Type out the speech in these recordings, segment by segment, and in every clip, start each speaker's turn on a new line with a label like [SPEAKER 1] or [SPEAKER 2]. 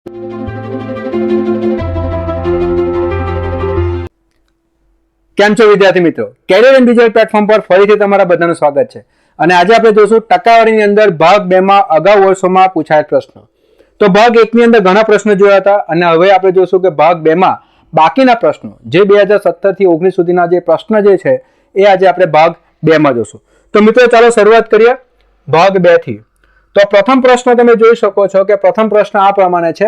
[SPEAKER 1] કેમ છો વિદ્યાર્થી મિત્રો, કેરિયર એન્ડ ડિજિટલ પ્લેટફોર્મ પર ફરીથી તમારા બધાનું સ્વાગત છે. અને આજે આપણે જોશું ટકાવારીની અંદર ભાગ 2 માં અગાઉ વર્ષોમાં પૂછાયેલ પ્રશ્નો. તો ભાગ 1 ની અંદર ઘણા પ્રશ્નો જોયા હતા અને હવે આપણે જોશું કે ભાગ 2 માં બાકીના પ્રશ્નો જે 2017 થી 19 સુધીના જે પ્રશ્ન જે છે એ આજે આપણે ભાગ 2 માં જોશું. તો મિત્રો ચાલો શરૂઆત કરીએ ભાગ 2 થી. તો પ્રથમ પ્રશ્ન તમે જોઈ શકો છો કે પ્રથમ પ્રશ્ન આ પ્રમાણે છે: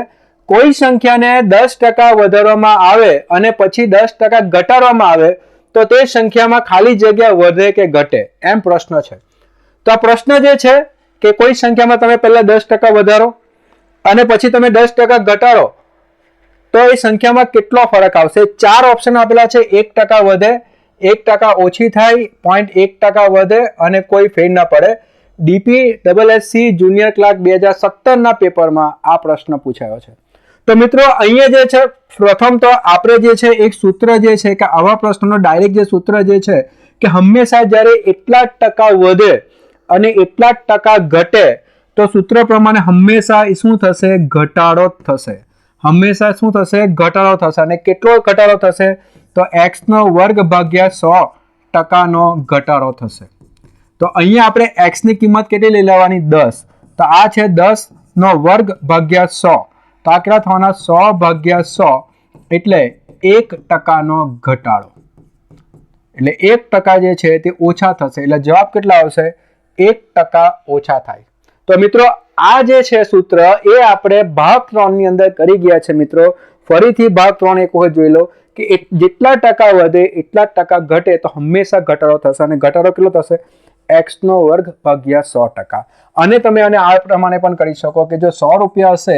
[SPEAKER 1] કોઈ સંખ્યાને 10% વધારવામાં આવે અને પછી 10% ઘટાડવામાં આવે તો તે સંખ્યામાં ખાલી જગ્યા વધે કે ઘટે? એમ પ્રશ્ન છે. તો આ પ્રશ્ન જે છે કે કોઈ સંખ્યામાં તમે પહેલા 10% વધારો અને પછી તમે 10% ઘટાડો તો એ સંખ્યામાં કેટલો ફરક આવશે? 4 ઓપ્શન આપેલા છે. 1% વધે, 1% ઓછી થાય, 0.1% વધે અને કોઈ ફેર ના પડે. DPSSC જુનિયર ક્લાર્ક 2017 ના પેપરમાં આ પ્રશ્ન પૂછાયો છે. તો મિત્રો અહીંયા જે છે પ્રથમ તો આપણે જે છે એક સૂત્ર જે છે કે આવા પ્રશ્નનો ડાયરેક્ટ જે સૂત્ર જે છે કે હંમેશા જ્યારે એટલા ટકા વધે અને એટલા ટકા ઘટે તો સૂત્ર પ્રમાણે હંમેશા શું થશે? ઘટાડો થશે. હંમેશા શું થશે? ઘટાડો થશે. અને કેટલો ઘટાડો થશે? તો x² ભાગ્યા 100% નો ઘટાડો થશે. તો અહીંયા આપણે x ની કિંમત કેટલી લઈ લેવાની? 10. તો આ છે 10² ભાગ્યા 100. તો આ કેટલા થવાના? 100 ભાગ્યા 100 એટલે 1% નો ઘટાડો. એટલે 1% જે છે તે ઓછા થશે. એટલે જવાબ કેટલા આવશે? 1% ઓછા થાય. તો મિત્રો આ જે છે સૂત્ર એ આપણે ભાગ 3 ની અંદર કરી ગયા છે. મિત્રો ફરીથી ભાગ 3 એક વખત જોઈ લો કે જેટલા ટકા વધે એટલા ટકા ઘટે તો હંમેશા ઘટાડો થશે. અને ઘટાડો કેટલો થશે? x² ભાગ્યા 100%. અને તમે આને આ પ્રમાણે પણ કરી શકો કે જો 100 રૂપિયા હશે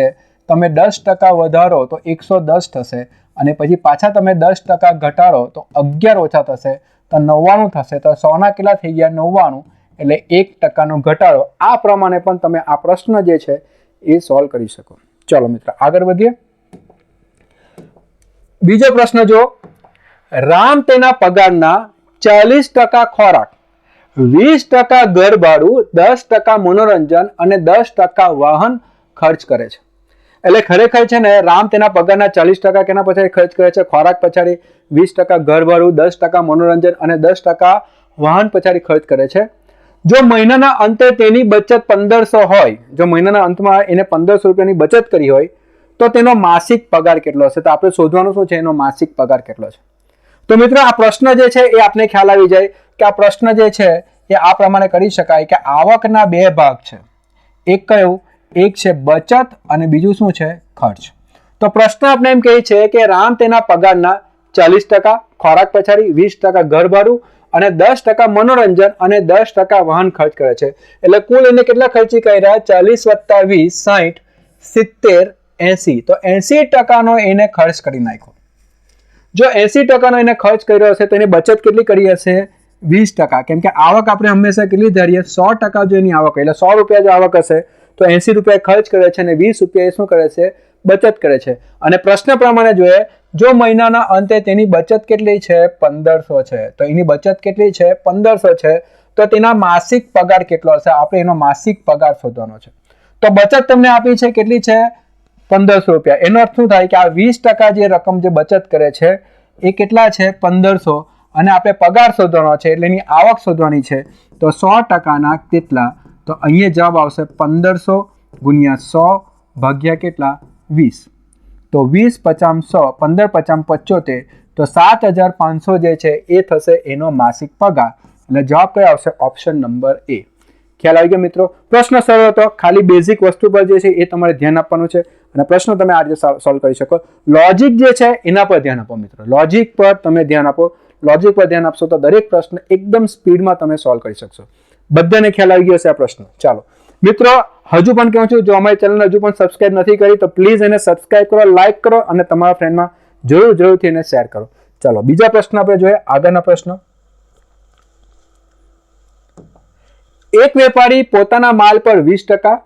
[SPEAKER 1] તમે 10% વધારો તો 110 થશે અને પછી પાછા તમે 10% ઘટાડો તો 11 ઓછા થશે તો 99 થશે. તો 100 ના કેટલા થઈ ગયા? 99. એટલે 1% નો ઘટાડો. આ પ્રમાણે પણ તમે આ પ્રશ્ન જે છે એ સોલ્વ કરી શકો. ચલો મિત્રો આગળ વધીએ. બીજો પ્રશ્ન જો: રામ તેના પગારના 40% ખોરાક, 20% ઘર ભાડું, 10% મનોરંજન અને 10% વાહન ખર્ચ કરે છે. એટલે ખરેખર છે ને રામ તેના પગારના 40% કેના પછાડી ખર્ચ કરે છે? ખોરાક પછાડી, 20% ઘર ભાડું, 10% મનોરંજન અને 10% વાહન પછાડી ખર્ચ કરે છે. જો મહિનાના અંતે તેની બચત 1500 હોય, જો મહિનાના અંતમાં એને 1500 રૂપિયાની બચત કરી હોય તો તેનો માસિક પગાર કેટલો હશે? તો આપણે શોધવાનું શું છે? એનો માસિક પગાર કેટલો છે. તો મિત્રો આ પ્રશ્ન જે છે એ આપને ખ્યાલ આવી જાય કે આ પ્રશ્ન જે છે એ આ પ્રમાણે કરી શકાય કે આવકના 2 ભાગ છે. એક કયું? એક છે બચત અને બીજું શું છે? ખર્ચ. તો પ્રશ્ન આપણે એમ કહે છે કે રામ તેના પગારના 40% ખોરાક પછાડી, 20% ઘર ભાડું અને 10% મનોરંજન અને 10% વાહન ખર્ચ કરે છે. એટલે કુલ એને કેટલા ખર્ચી કર્યા? 40 + 20 60 70 80. તો 80% નો એને ખર્ચ કરી નાખ્યો. જો 80% નો એને ખર્ચ કર્યો હશે તો એની બચત કેટલી કરી હશે? 20%. કેમ કે આવક આપણે હંમેશા કેટલી ધારીએ? 100% જો એની આવક એટલે 100 રૂપિયા જો આવક હશે તો 80 રૂપિયા ખર્ચ કરે છે અને 20 રૂપિયા શું કરે છે? બચત કરે છે. અને પ્રશ્ન પ્રમાણે જોઈએ જો મહિનાના અંતે તેની બચત કેટલી છે? 1500 છે. તો એની બચત કેટલી છે? 1500 છે. તો તેના માસિક પગાર કેટલો હશે? આપણે એનો માસિક પગાર શોધવાનો છે. તો બચત તમને આપી છે કેટલી છે? 1500 રૂપિયા. એનો અર્થ શું થાય કે આ 20% જે રકમ જે બચત કરે છે એ કેટલા છે? 1500. અને આપણે પગાર શોધવાનો છે એટલે એની આવક શોધવાની છે. તો 100% ના કેટલા? તો અહીંયા જવાબ આવશે 1500 ગુણ્યા 100 ભાગ્યા કેટલા? 20. તો 20 × 50 100, 15 × 50 75. તો 7500 જે છે એ થશે એનો માસિક પગાર. એટલે જવાબ કયો આવશે? Option number A. ખ્યાલ આવી ગયો મિત્રો? પ્રશ્ન સરળ હતો. ખાલી બેઝિક વસ્તુ પર જે છે એ તમારે ધ્યાન આપવાનું છે અને પ્રશ્ન તમે આ રીતે સોલ્વ કરી શકો. લોજિક જે છે એના પર ધ્યાન આપો મિત્રો. લોજિક પર તમે ધ્યાન આપો. લોજિક પર ધ્યાન આપશો તો દરેક પ્રશ્ન એકદમ સ્પીડમાં તમે સોલ્વ કરી શકશો. બધાને ખ્યાલ આવી ગયો હશે આ પ્રશ્ન. ચાલો મિત્રો હજુ પણ કહું છું, જો અમારી ચેનલ હજુ પણ સબસ્ક્રાઇબ નથી કરી તો પ્લીઝ એને સબસ્ક્રાઇબ કરો, લાઇક કરો અને તમારા ફ્રેન્ડમાં જરૂરથી એને શેર કરો. ચાલો બીજા પ્રશ્ન આપણે જોઈએ. આગળના પ્રશ્ન: એક વેપારી પોતાના માલ પર 20%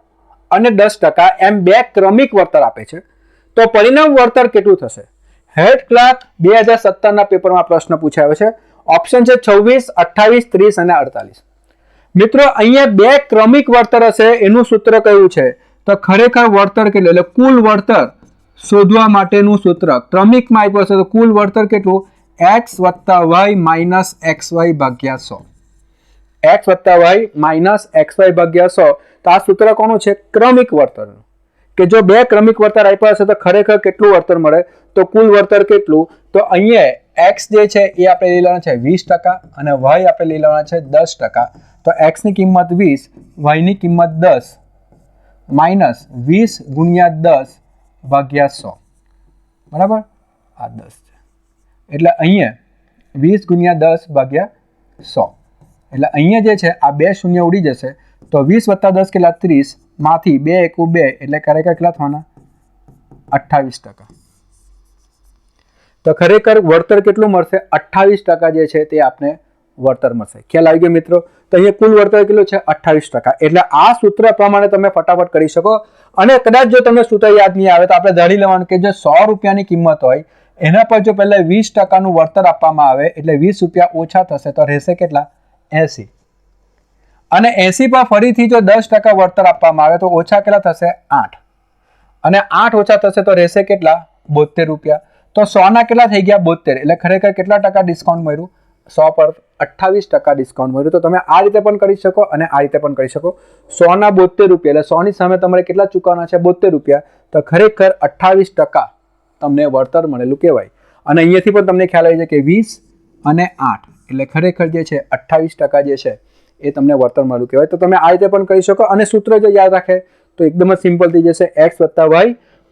[SPEAKER 1] અને 10% એમ 2 ક્રમિક વળતર આપે છે તો પરિણામ વળતર કેટલું થશે? હેડ ક્લાર્ક 2017 ના પેપરમાં પ્રશ્ન પૂછાયો છે. ઓપ્શન છે 26, 28, 30 અને 48. મિત્રો અહીંયા 2 ક્રમિક વળતર હશે. એનું સૂત્ર કયું છે? તો ખરેખર વળતર કેટલું એટલે કુલ વળતર શોધવા માટેનું સૂત્ર ક્રમિકમાં આપ્યું હશે તો કુલ વળતર કેટલું x વત્તા y માઇનસ xy ભાગ્યા 100. x વત્તા y માઇનસ xy ભાગ્યા 100. તો આ સૂત્ર કોનું છે? ક્રમિક વળતરનું. કે જો બે ક્રમિક વળતર આપ્યા હશે તો ખરેખર કેટલું વળતર મળે? તો કુલ વળતર કેટલું? તો અહીંયા x જે છે એ આપણે લઈ લેવાના છે 20% અને y આપણે લઈ લેવાના છે 10%. તો x ની કિંમત 20, y ની કિંમત 10 માઇનસ 20 ગુણ્યા 10 ભાગ્યા 100. બરાબર? આ 10 છે. એટલે અહીંયા 20 ગુણ્યા 10 ભાગ્યા 100. એટલે અહીંયા જે છે આ બે શૂન્ય ઉડી જશે. તો 20 વત્તા 10 કેટલા? 30. માંથી 2 એકુ 2 એટલે ખરેખર કેટલા થવાના? 28%. તો ખરેખર વળતર કેટલું મળશે? 28% જે છે તે આપને વળતર મળશે. ખ્યાલ આવી ગયો મિત્રો? તો અહીંયા કુલ વળતર કેટલું છે? 28%. એટલે આ સૂત્ર પ્રમાણે તમે ફટાફટ કરી શકો. અને કદાચ જો તમને સૂત્ર યાદ નહીં આવે તો આપણે ધારી લેવાનું કે જો 100 રૂપિયાની કિંમત હોય એના પર જો પહેલા 20%નું વળતર આપવામાં આવે એટલે 20 રૂપિયા ઓછા થશે તો રહેશે કેટલા? 80. અને 80 પર ફરીથી જો 10% વળતર આપવામાં આવે તો ઓછા કેટલા થશે? 8. અને 8 ઓછા થશે તો રહેશે કેટલા? 72 રૂપિયા. તો 100 ના કેટલા થઈ ગયા? 72. એટલે ખરેખર કેટલા ટકા ડિસ્કાઉન્ટ મળ્યું? 100 પર 28% ડિસ્કાઉન્ટ મળ્યું. તો તમે આ રીતે પણ કરી શકો અને આ રીતે પણ કરી શકો. 100 ના 72 રૂપિયા એટલે 100 ની સામે તમારે કેટલા ચૂકવવાના છે? 72 રૂપિયા. તો ખરેખર 28% તમને વળતર મળેલું કહેવાય. અને અહીંયાથી પણ તમને ખ્યાલ આવી જાય કે 20 અને 8 એટલે ખરેખર જે છે 28% જે છે એ તમને વળતર મળેલું કહેવાય. તો તમે આ રીતે પણ કરી શકો. અને સૂત્ર જો યાદ રાખે તો એકદમ જ સિમ્પલ થઈ જશે. x વત્તા y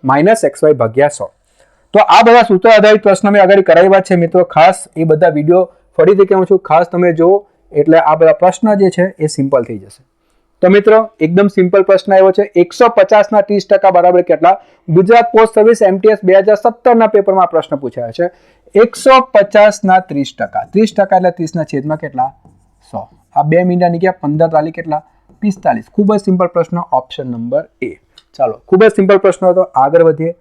[SPEAKER 1] માઇનસ xy ભાગ્યા 100. તો આ બધા સૂત્ર આધારિત પ્રશ્ન મેં આગળ કરાવ્યા છે મિત્રો. ખાસ એ બધા વિડીયો ફરીથી કહું છું, ખાસ તમે જુઓ એટલે આ બધા પ્રશ્ન જે છે એ સિમ્પલ થઈ જશે. તો મિત્રો એકદમ સિમ્પલ પ્રશ્ન આવ્યો છે. 150 ના 30% બરાબર કેટલા? ગુજરાત પોસ્ટ સર્વિસ MTS 2017 ના પેપરમાં પ્રશ્ન પૂછાયો છે. 150 ના 30%. 30% એટલે 30 ના છેદમાં કેટલા? 100. આ 2 મીંડા નીકળ્યા 15 તાલી કેટલા? 45. ખૂબ જ સિમ્પલ પ્રશ્ન, ઓપ્શન નંબર A. ચાલો, ખૂબ જ સિમ્પલ પ્રશ્ન હતો. આગળ વધીએ.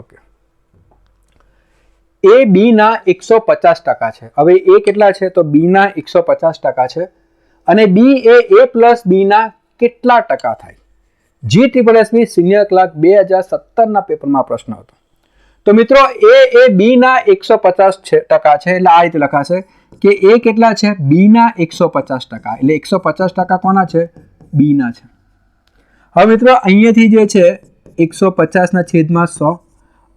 [SPEAKER 1] ઓકે, એ બી ના 150% છે. હવે એ કેટલા છે? તો બી ના 150% છે. અને બી એ પ્લસ બી ના કેટલા ટકા થાય? GSSB સિનિયર ક્લાર્ક 2017 ના પેપરમાં પ્રશ્ન હતો. તો મિત્રો એ બી ના 150% છે. એટલે આ રીતે લખાશે કે એ કેટલા છે? બી ના 150%. એટલે 150% કોના છે? બી ના છે. હવે મિત્રો અહીંયાથી જે છે 150 ના છેદમાં 100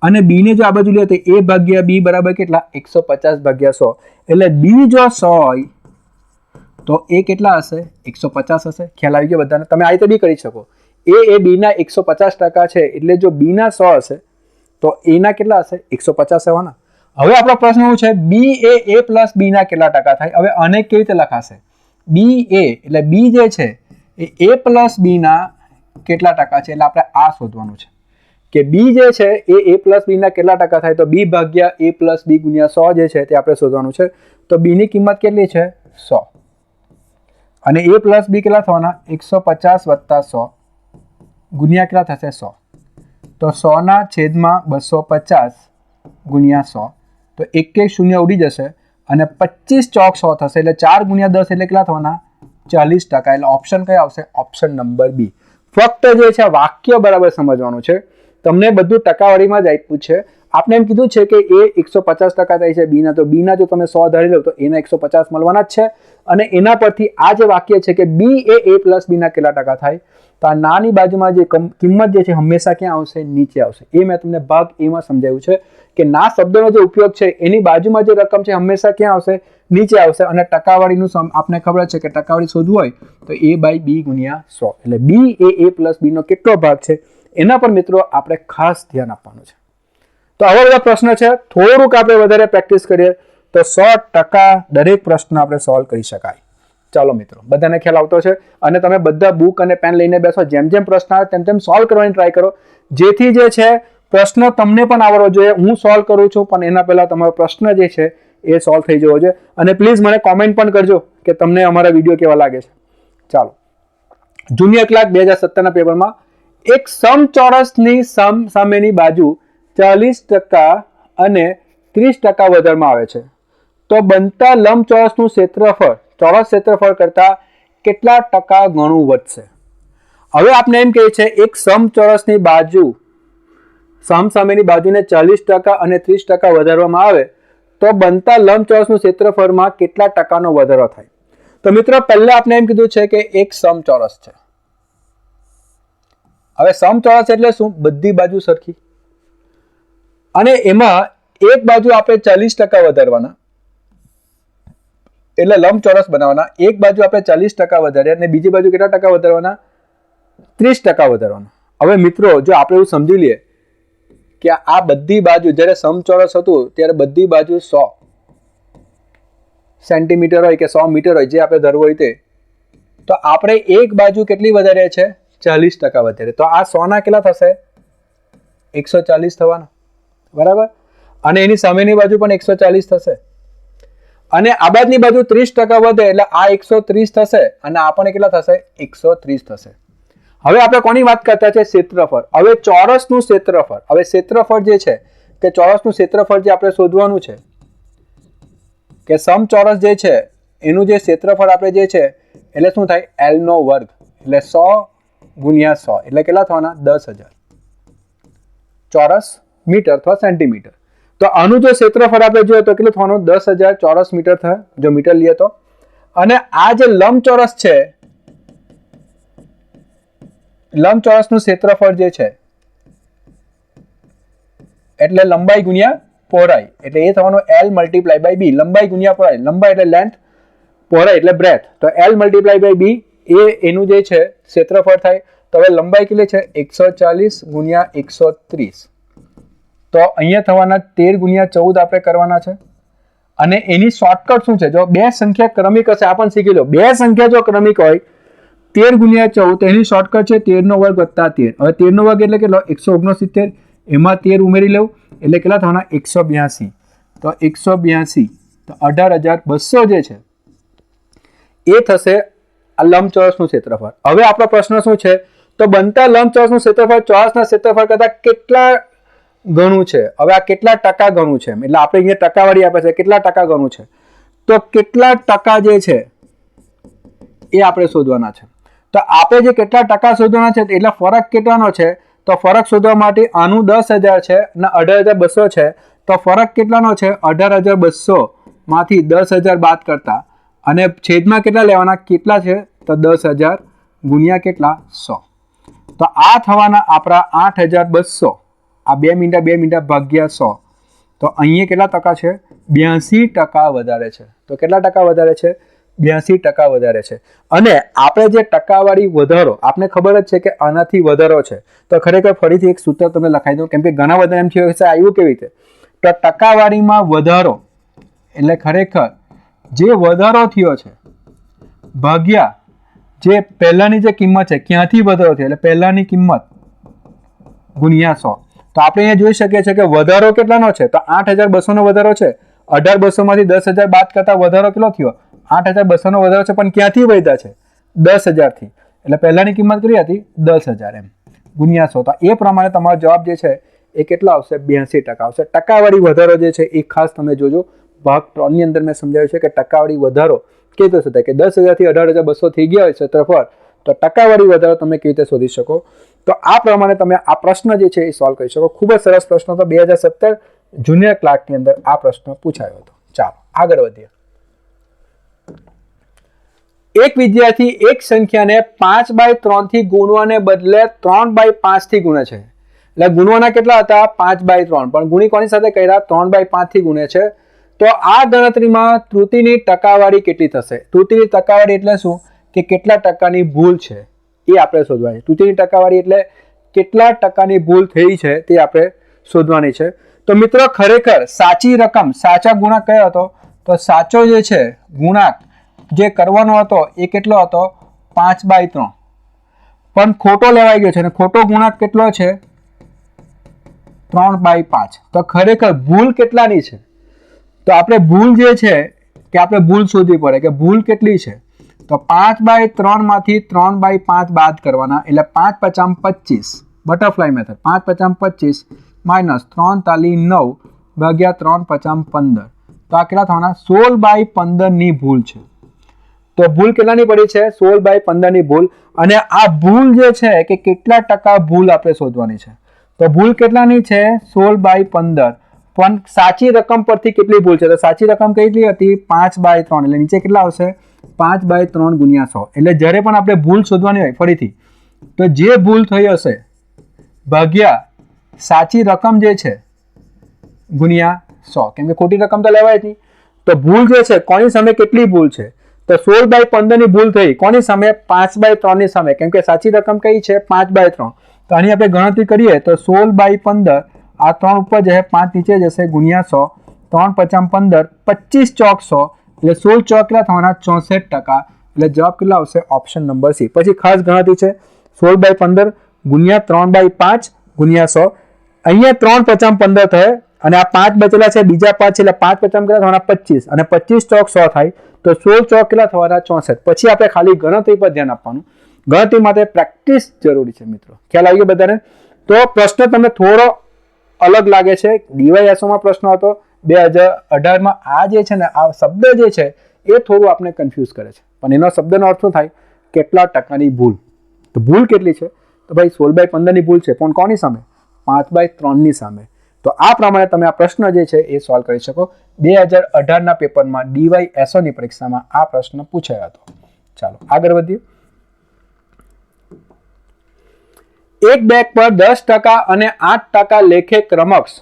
[SPEAKER 1] અને બી ને જો આ બાજુ લે તો a ભાગ્યા બી બરાબર કેટલા? 150 ભાગ્યા 100. એટલે બી જો 100 હોય તો એ કેટલા હશે? 150 હશે. ખ્યાલ આવી ગયો બધાને? તમે આ રીતે બી કરી શકો. એ બી ના 150% છે એટલે જો બી ના 100 હશે તો એ ના કેટલા હશે? 150 હોવાના. હવે આપણો પ્રશ્ન શું છે? બી એ પ્લસ બી ના કેટલા ટકા થાય? હવે આને કેવી રીતે લખાશે? બી એ એટલે બી જે છે એ પ્લસ બી ના કેટલા ટકા છે? એટલે આપણે આ શોધવાનું છે કે બી જે છે એ પ્લસ બી ના કેટલા ટકા થાય? તો બી ભાગ્યા એ પ્લસ બી ગુણ્યા 100 જે છે તે આપણે શોધવાનું છે. તો બી ની કિંમત કેટલી છે? 100. અને એ પ્લસ બી કેટલા થવાના? 150 વત્તા 100 ગુણ્યા કેટલા થશે? 100. તો 100 ના છેદમાં 250 ગુણ્યા 100. તો એક શૂન્ય ઉડી જશે અને 25 ચોક 100 થશે. એટલે 4 ગુણ્યા 10 એટલે કેટલા થવાના? 40%. એટલે ઓપ્શન કયો આવશે? Option number B. ફક્ત જે છે વાક્ય બરાબર સમજવાનું છે. તમને બધું ટકાવારીમાં જ આપ્યું છે. આપણે એમ કીધું છે કે એ 150% થાય છે બીના. તો બીના જો તમે 100 ધારી લો તો એના 150 મળવાના જ છે. અને એના પરથી આ જે વાક્ય છે કે બી એ પ્લસ બીના કેટલા ટકા થાય? તો આ નાની બાજુમાં જે કિંમત જે છે હંમેશા ક્યાં આવશે? નીચે આવશે. એ મેં તમને ભાગ એમાં સમજાવ્યું છે કે ના શબ્દનો જે ઉપયોગ છે એની બાજુમાં જે રકમ છે હંમેશા ક્યાં આવશે? નીચે આવશે. અને ટકાવારીનું આપણે ખબર છે કે ટકાવારી શોધવું હોય તો a બાય બી ગુણ્યા 100. એટલે બી એ પ્લસ બીનો કેટલો ભાગ છે એના પર મિત્રો આપણે ખાસ ધ્યાન આપવાનું છે. તો આવા બધા પ્રશ્ન છે. થોડુંક આપણે વધારે પ્રેક્ટિસ કરીએ તો 100% દરેક પ્રશ્ન આપણે સોલ્વ કરી શકાય. ચાલો મિત્રો, બધાને ખ્યાલ આવતો છે? અને તમે બધા બુક અને પેન લઈને બેસો. જેમ જેમ પ્રશ્ન આવે તેમ તેમ સોલ્વ કરવાની ટ્રાય કરો, જેથી જે છે પ્રશ્ન તમને પણ આવડવો જોઈએ. હું સોલ્વ કરું છું પણ એના પહેલા તમારો પ્રશ્ન જે છે એ સોલ્વ થઈ જવો જોઈએ. અને પ્લીઝ મને કોમેન્ટ પણ કરજો કે તમને અમારા વિડીયો કેવા લાગે છે. ચાલો, જુનિયર ક્લાર્ક 2017 ના પેપરમાં એક સમચોરસની સામેની બાજુ 40% અને 30% વધારવામાં આવે છે તો બનતા લંબચોરસનું ક્ષેત્રફળ ચોરસ ક્ષેત્રફળ કરતા કેટલા ટકા ગણું વધશે? હવે આપણે એમ કહીએ છીએ એક સમચોરસની બાજુ સામસામેની બાજુને 40% અને 30% વધારવામાં આવે તો બનતા લંબચોરસનું ક્ષેત્રફળમાં કેટલા ટકાનો વધારો થાય? તો મિત્રો પહેલા આપણે એમ કીધું છે કે એક સમચોરસ છે. હવે સમચોરસ એટલે શું? બધી બાજુ સરખી, અને એમાં એક બાજુ આપણે 40% વધારવાના, એટલે લંબચોરસ બનાવવાના. એક બાજુ આપણે 40% વધાર્યા અને બીજી બાજુ કેટલા ટકા વધારવાના? 30% વધારવાના. હવે મિત્રો જો આપણે એવું સમજી લઈએ કે આ બધી બાજુ, જ્યારે સમચોરસ હતું ત્યારે બધી બાજુ 100 સેન્ટીમીટર હોય કે 100 મીટર હોય, જે આપણે ધરવું હોય તે, તો આપણે એક બાજુ કેટલી વધારે છે? 40% વધારે. તો આ 100 ના કેટલા થશે? 140 થવાના, બરાબર. અને એની સામેની બાજુ પણ 140 થશે, અને આ બાજુની બાજુ 30% વધે એટલે આ 130 થશે, અને આ પણ કેટલા થશે? 130 થશે. હવે આપણે કોની વાત કરતા છે? ક્ષેત્રફળ. હવે ચોરસનું ક્ષેત્રફળ, હવે ક્ષેત્રફળ જે છે કે ચોરસનું ક્ષેત્રફળ જે આપણે શોધવાનું છે કે સમચોરસ જે છે એનું જે ક્ષેત્રફળ આપણે જે છે એટલે શું થાય? L નો વર્ગ, એટલે 100 ગુણ્યા 100 એટલે કેટલા થવાના? 10,000 ચોરસ મીટર અથવા સેન્ટીમીટર. તો આનું જો ક્ષેત્રફળ આપણે જોઈએ તો કેટલું થવાનું? 10,000 ચોરસ મીટર થાય જો મીટર લઈએ તો. અને આ જે લંબચોરસ છે, લંબચોરસનું ક્ષેત્રફળ જે છે એટલે લંબાઈ ગુણ્યા પહોળાઈ, એટલે એ થવાનું L મલ્ટીપ્લાય બાય બી. લંબાઈ ગુણ્યા પહોળાઈ, લંબાઈ એટલે લેન્થ, પહોળાઈ એટલે બ્રેથ, તો L મલ્ટીપ્લાય બાય બી એ એનું જે છે ક્ષેત્રફળ થાય. તો હવે લંબાઈ કેટલી છે? 140 ગુણ્યા 130, તો અહીંયા થવાના 13 ગુણ્યા 14 આપણે કરવાના છે. અને એની શોર્ટકટ શું છે? જો બે સંખ્યા ક્રમિક હશે, આ પણ શીખી લો, બે સંખ્યા જો ક્રમિક હોય 13 ગુણ્યા 14, તો એની શોર્ટકટ છે 13 નો વર્ગ વત્તા 13. હવે 13 નો વર્ગ એટલે કેટલો? 169, એમાં 13 ઉમેરી લેવું એટલે કેટલા થવાના? 182. તો 182 તો 18,200 જે છે એ થશે આ લંબચોરસનું ક્ષેત્રફળ. હવે આપણો પ્રશ્ન શું છે? તો બનતા લંબચોરસનું ક્ષેત્રફળ ચોરસના ક્ષેત્રફળ કરતા કેટલા ગણું છે? હવે આ કેટલા ટકા ગણું છે? એટલે આપણે અહીંયા ટકાવારી આપે છે, કેટલા ટકા ગણું છે? તો કેટલા ટકા જે છે એ આપણે શોધવાના છે. તો આપણે જે કેટલા ટકા શોધવાના છે એટલે ફરક કેટલાનો છે? તો ફરક શોધવા માટે આનું 10,000 છે અને 18,200 છે, તો ફરક કેટલાનો છે? 18,200 માંથી 10,000 બાદ કરતા, અને છેદમાં કેટલા લેવાના? કેટલા છે? તો 10,000 ગુણ્યા કેટલા? 100. તો આ થવાના આપણા 8,200. આ 2 મીંડા ભાગ્યા 100, તો અહીંયા કેટલા ટકા છે? 82% વધારે છે. તો કેટલા ટકા વધારે છે? 82% વધારે છે. અને આપણે જે ટકાવાળી વધારો, આપણે ખબર જ છે કે આનાથી વધારો છે, તો ખરેખર ફરીથી એક સૂત્ર તમને લખાઈ દઉં, કેમ કે ઘણા બધા એમ થયું હશે આવ્યું કેવી રીતે? તો ટકાવાળીમાં વધારો એટલે ખરેખર જે વધારો થયો છે ભાગ્યા જે પહેલાની જે કિંમત છે, ક્યાંથી વધારો થયો એટલે પહેલાની કિંમત ગુણ્યા 100. તો આપણે અહીંયા જોઈ શકીએ છીએ કે વધારો કેટલાનો છે? તો 8,200 નો વધારો છે. 18,200 માંથી 10,000 બાદ કરતા વધારો કેટલો થયો? 8,200 નો વધારો છે, પણ ક્યાંથી વધ્યા છે? 10,000 થી. એટલે પહેલાની કિંમત કેટલી હતી? 10,000 એમ ગુણ્યા 100. તો એ પ્રમાણે તમારો જવાબ જે છે એ કેટલો આવશે? 82% આવશે. ટકાવાળી વધારો જે છે એ ખાસ તમે જોજો. ભાગ 3 ની અંદર મેં સમજાવ્યું છે કે ટકાવાળી વધારો કેવી રીતે શોધાય, કે 10,000 થી 18,200 થઈ ગયા હોય ક્ષેત્રફળ, તો ટકાવાળી વધારો તમે કેવી રીતે શોધી શકો? તો આ પ્રમાણે તમે આ પ્રશ્ન જે છે એ સોલ્વ કરી શકો. ખૂબ જ સરસ પ્રશ્ન હતો. 2017 જુનિયર ક્લાર્કની અંદર આ પ્રશ્ન પૂછાયો હતો. ચાલો આગળ વધીએ. એક વિદ્યાર્થી એક સંખ્યાને 5/3 થી ગુણવાને બદલે 3/5 થી ગુણે છે. એટલે ગુણવાના કેટલા હતા? 5/3, પણ ગુણી કોની સાથે કર્યા? 3/5 થી ગુણે છે. તો આ ગણતરીમાં ત્રુટિની ટકાવારી કેટલી થશે? ત્રુટિની ટકાવારી એટલે શું? કે કેટલા ટકાની ભૂલ છે એ આપણે શોધવાની. ત્રુટિની ટકાવારી એટલે કેટલા ટકાની ભૂલ થઈ છે તે આપણે શોધવાની છે. તો મિત્રો ખરેખર સાચી રકમ, સાચા ગુણાંક કયો હતો? તો સાચો જે છે ગુણાંક જે કરવાનો હતો એ કેટલો હતો? 5/3, પણ ખોટો લેવાઈ ગયો છે અને ખોટો ગુણાંક કેટલો છે? 3/5. તો ખરેખર ભૂલ કેટલાની છે? તો આપણે ભૂલ જે છે કે આપણે ભૂલ શોધવી પડે કે ભૂલ કેટલી છે. તો 5/3 માંથી 3/5 બાદ કરવાના, એટલે 5 × 5 = 25, બટરફ્લાય મેથડ. 5 × 5 = 25 - 3 × 9 ભાગ્યા 3 × 5 = 15. તો આ કેટલા થવાના? 16/15 ની ભૂલ છે. તો ભૂલ કેટલાની પડી છે? 16/15 ની ભૂલ. અને આ ભૂલ જે છે કે કેટલા ટકા ભૂલ આપણે શોધવાની છે? તો ભૂલ કેટલાની છે? 16/15. પણ સાચી રકમ પરથી કેટલી ભૂલ છે? તો સાચી રકમ કેટલી હતી? 5/3. એટલે નીચે કેટલા આવશે? 5/3 ગુણ્યા 100. એટલે જ્યારે પણ આપણે ભૂલ શોધવાની હોય ફરીથી, તો જે ભૂલ થઈ હશે ભાગ્યા સાચી રકમ જે છે ગુણ્યા 100. કેમ કે ખોટી રકમ તો લેવાય જ નહીં. તો ભૂલ જે છે કોની સામે કેટલી ભૂલ છે? તો 16/15 ની ભૂલ થઈ કોની સામે? 5/3 ની સામે. કેમ કે સાચી રકમ કઈ છે? 5/3. તો આની આપણે ગણતરી કરીએ તો 16/15, આ 3 ઉપર જશે, 5 નીચે જશે, ગુણ્યા 100. 3 × 5 = 15, 25 ચોક 100, એટલે 16 ચોક કેટલા થવાના? 64%. એટલે જવાબ કેટલા આવશે? Option number C. પછી ખાસ ગણતરી છે 16/15 ગુણ્યા 3/5 ગુણ્યા 100. અહીંયા 3 × 5 = 15 થાય અને આ 5 બચેલા છે, બીજા 5 છે, એટલે 5 × 5 કેટલા થવાના? 25, અને 25 ચોક 100 થાય, તો 16 ચોક કેટલા થવાના? 64. પછી આપણે ખાલી ગણતરી પર ધ્યાન આપવાનું. ગણતરી માટે પ્રેક્ટિસ જરૂરી છે મિત્રો. ખ્યાલ આવી ગયો બધાને? તો પ્રશ્ન તમને થોડો અલગ લાગે છે. ડીવાયએસઓમાં પ્રશ્ન હતો 2018માં. આ જે છે ને, આ શબ્દ જે છે એ થોડું આપણે કન્ફ્યુઝ કરે છે, પણ એનો શબ્દનો અર્થ શું થાય? કેટલા ટકાની ભૂલ. તો ભૂલ કેટલી છે? તો ભાઈ 16/15 ની ભૂલ છે, પણ કોની સામે? 5/3 ની સામે. તો આ પ્રમાણે તમે આ પ્રશ્ન જે છે એ સોલ્વ કરી શકો. 2018ના પેપરમાં ડીવાયએસઓની પરીક્ષામાં આ પ્રશ્ન પૂછાયો હતો. ચાલો આગળ વધીએ. એક બેગ પર 10% અને 8% લેખે ક્રમશ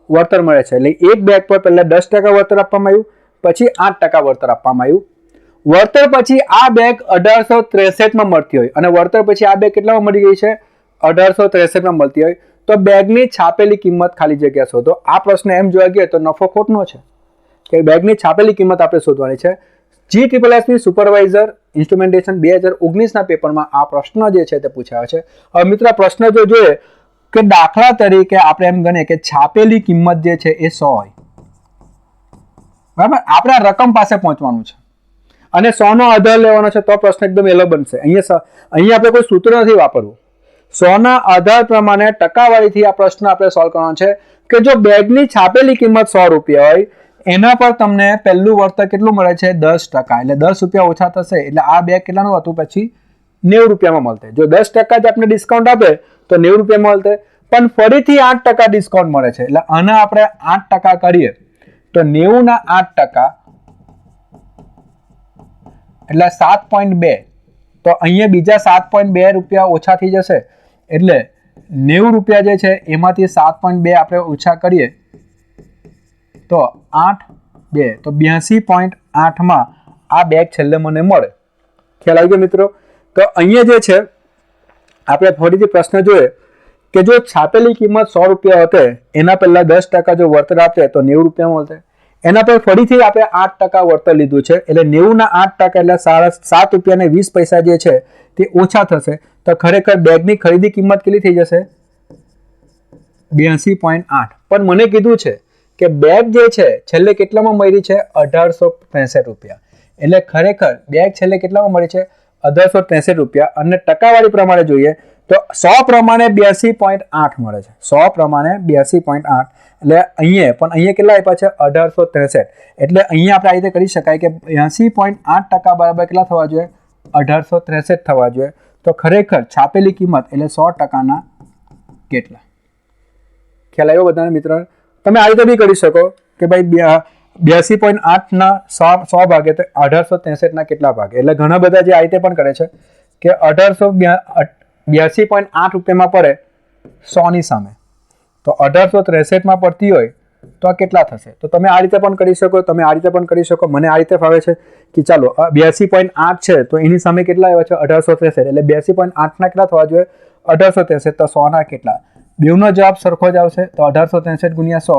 [SPEAKER 1] વળતર મળે છે. એટલે એક બેગ પર પહેલા 10% વળતર આપવામાં આવ્યું, પછી 8% વળતર આપવામાં આવ્યું. વળતર પછી આ બેગ 1863માં મળતી હોય, અને વળતર પછી આ બેગ કેટલામાં મળી ગઈ છે? 1863માં મળતી હોય, તો બેગની છાપેલી કિંમત ખાલી જગ્યા શોધો. આ પ્રશ્ન એમ જોવા ગયો તો નફો ખોટનો છે કે બેગની છાપેલી કિંમત આપણે શોધવાની છે. GSSB સુપરવાઇઝર ઇન્સ્ટ્રુમેન્ટેશન 2019ના પેપરમાં આ પ્રશ્ન જે છે તે પૂછાયો છે. હવે મિત્રો પ્રશ્ન જો જોઈએ કે દાખલા તરીકે આપણે એમ ગણીએ કે છાપેલી કિંમત જે છે એ 100 હોય, બરાબર? આપણે આ રકમ પાસે પહોંચવાનું છે અને 100 નો આધાર લેવાનો છે, તો પ્રશ્ન એકદમ અલગ બનશે. અહીંયા આપણે કોઈ સૂત્ર નથી વાપરવું. 100 ના આધાર પ્રમાણે ટકાવારીથી આ પ્રશ્ન આપણે સોલ્વ કરવાનો છે કે જો બેગની છાપેલી કિંમત 100 રૂપિયા હોય, એના પર તમને પહેલું વળતર કેટલું મળે છે? 10%. એટલે 10 રૂપિયા ઓછા થશે, એટલે આ બેગ કેટલાનું હતું? પછી 90 રૂપિયામાં મળતે. જો 10% જ આપણે ડિસ્કાઉન્ટ આપે તો 90 રૂપિયામાં મળતે, પણ ફરીથી 8% ડિસ્કાઉન્ટ મળે છે. એટલે આના આપણે 8% કરીએ તો 90 ના 8% એટલે 7.2. તો અહીંયા બીજા 7.2 રૂપિયા ઓછા થઈ જશે, એટલે 90 રૂપિયા જે છે એમાંથી 7.2 આપણે ઓછા કરીએ તો 8.2, તો 82.8માં આ બેગ છેલ્લે મને મળે. ખ્યાલ આવી ગયો મિત્રો? તો અહીંયા જે છે આપણે ફરીથી પ્રશ્ન જોઈએ કે જો છાપેલી કિંમત 100 રૂપિયા હતે, એના પહેલા 10% જો વળતર આપે તો 90 રૂપિયા મળતે. એના પર ફરીથી આપણે 8% વળતર લીધું છે, એટલે 90 ના 8% એટલે 7 રૂપિયા ને 20 પૈસા જે છે તે ઓછા થશે. તો ખરેખર બેગની ખરીદી કિંમત કેટલી થઈ જશે? 82.8. પણ મને કીધું છે કે બેગ જે છે છેલ્લે કેટલામાં મળી છે? 1863 રૂપિયા. એટલે ખરેખર બેગ છેલ્લે કેટલામાં મળી છે? 1863 રૂપિયા. અને ટકાવારી પ્રમાણે જોઈએ તો 100 પ્રમાણે 82.8 મળે છે. 100 પ્રમાણે 82.8. એટલે અહીંયા કેટલા આપ્યા છે? 1863. એટલે અહીંયા આપણે આ રીતે કરી શકાય કે 82.8% બરાબર કેટલા થવા જોઈએ? 1863 થવા જોઈએ. તો ખરેખર છાપેલી કિંમત એટલે 100%ના કેટલા? ખ્યાલ આવ્યો બધાને મિત્રો? તમે આ રીતે બી કરી શકો કે ભાઈ 82.8 ના 100 ભાગે તો 1863 ના કેટલા ભાગે? એટલે ઘણા બધા જે આ રીતે પણ કરે છે કે 82.8 રૂપિયામાં પડે 100 ની સામે, તો 1863માં પડતી હોય તો આ કેટલા થશે? તો તમે આ રીતે પણ કરી શકો, તમે આ રીતે પણ કરી શકો. મને આ રીતે ફાવે છે કે ચાલો 82.8 છે તો એની સામે કેટલા આવ્યા છે? 1863. એટલે 82.8 ના કેટલા થવા જોઈએ? 1863. તો 100 ના કેટલા? બેવનો જવાબ સરખો જ આવશે. તો 1863 ગુણ્યા 100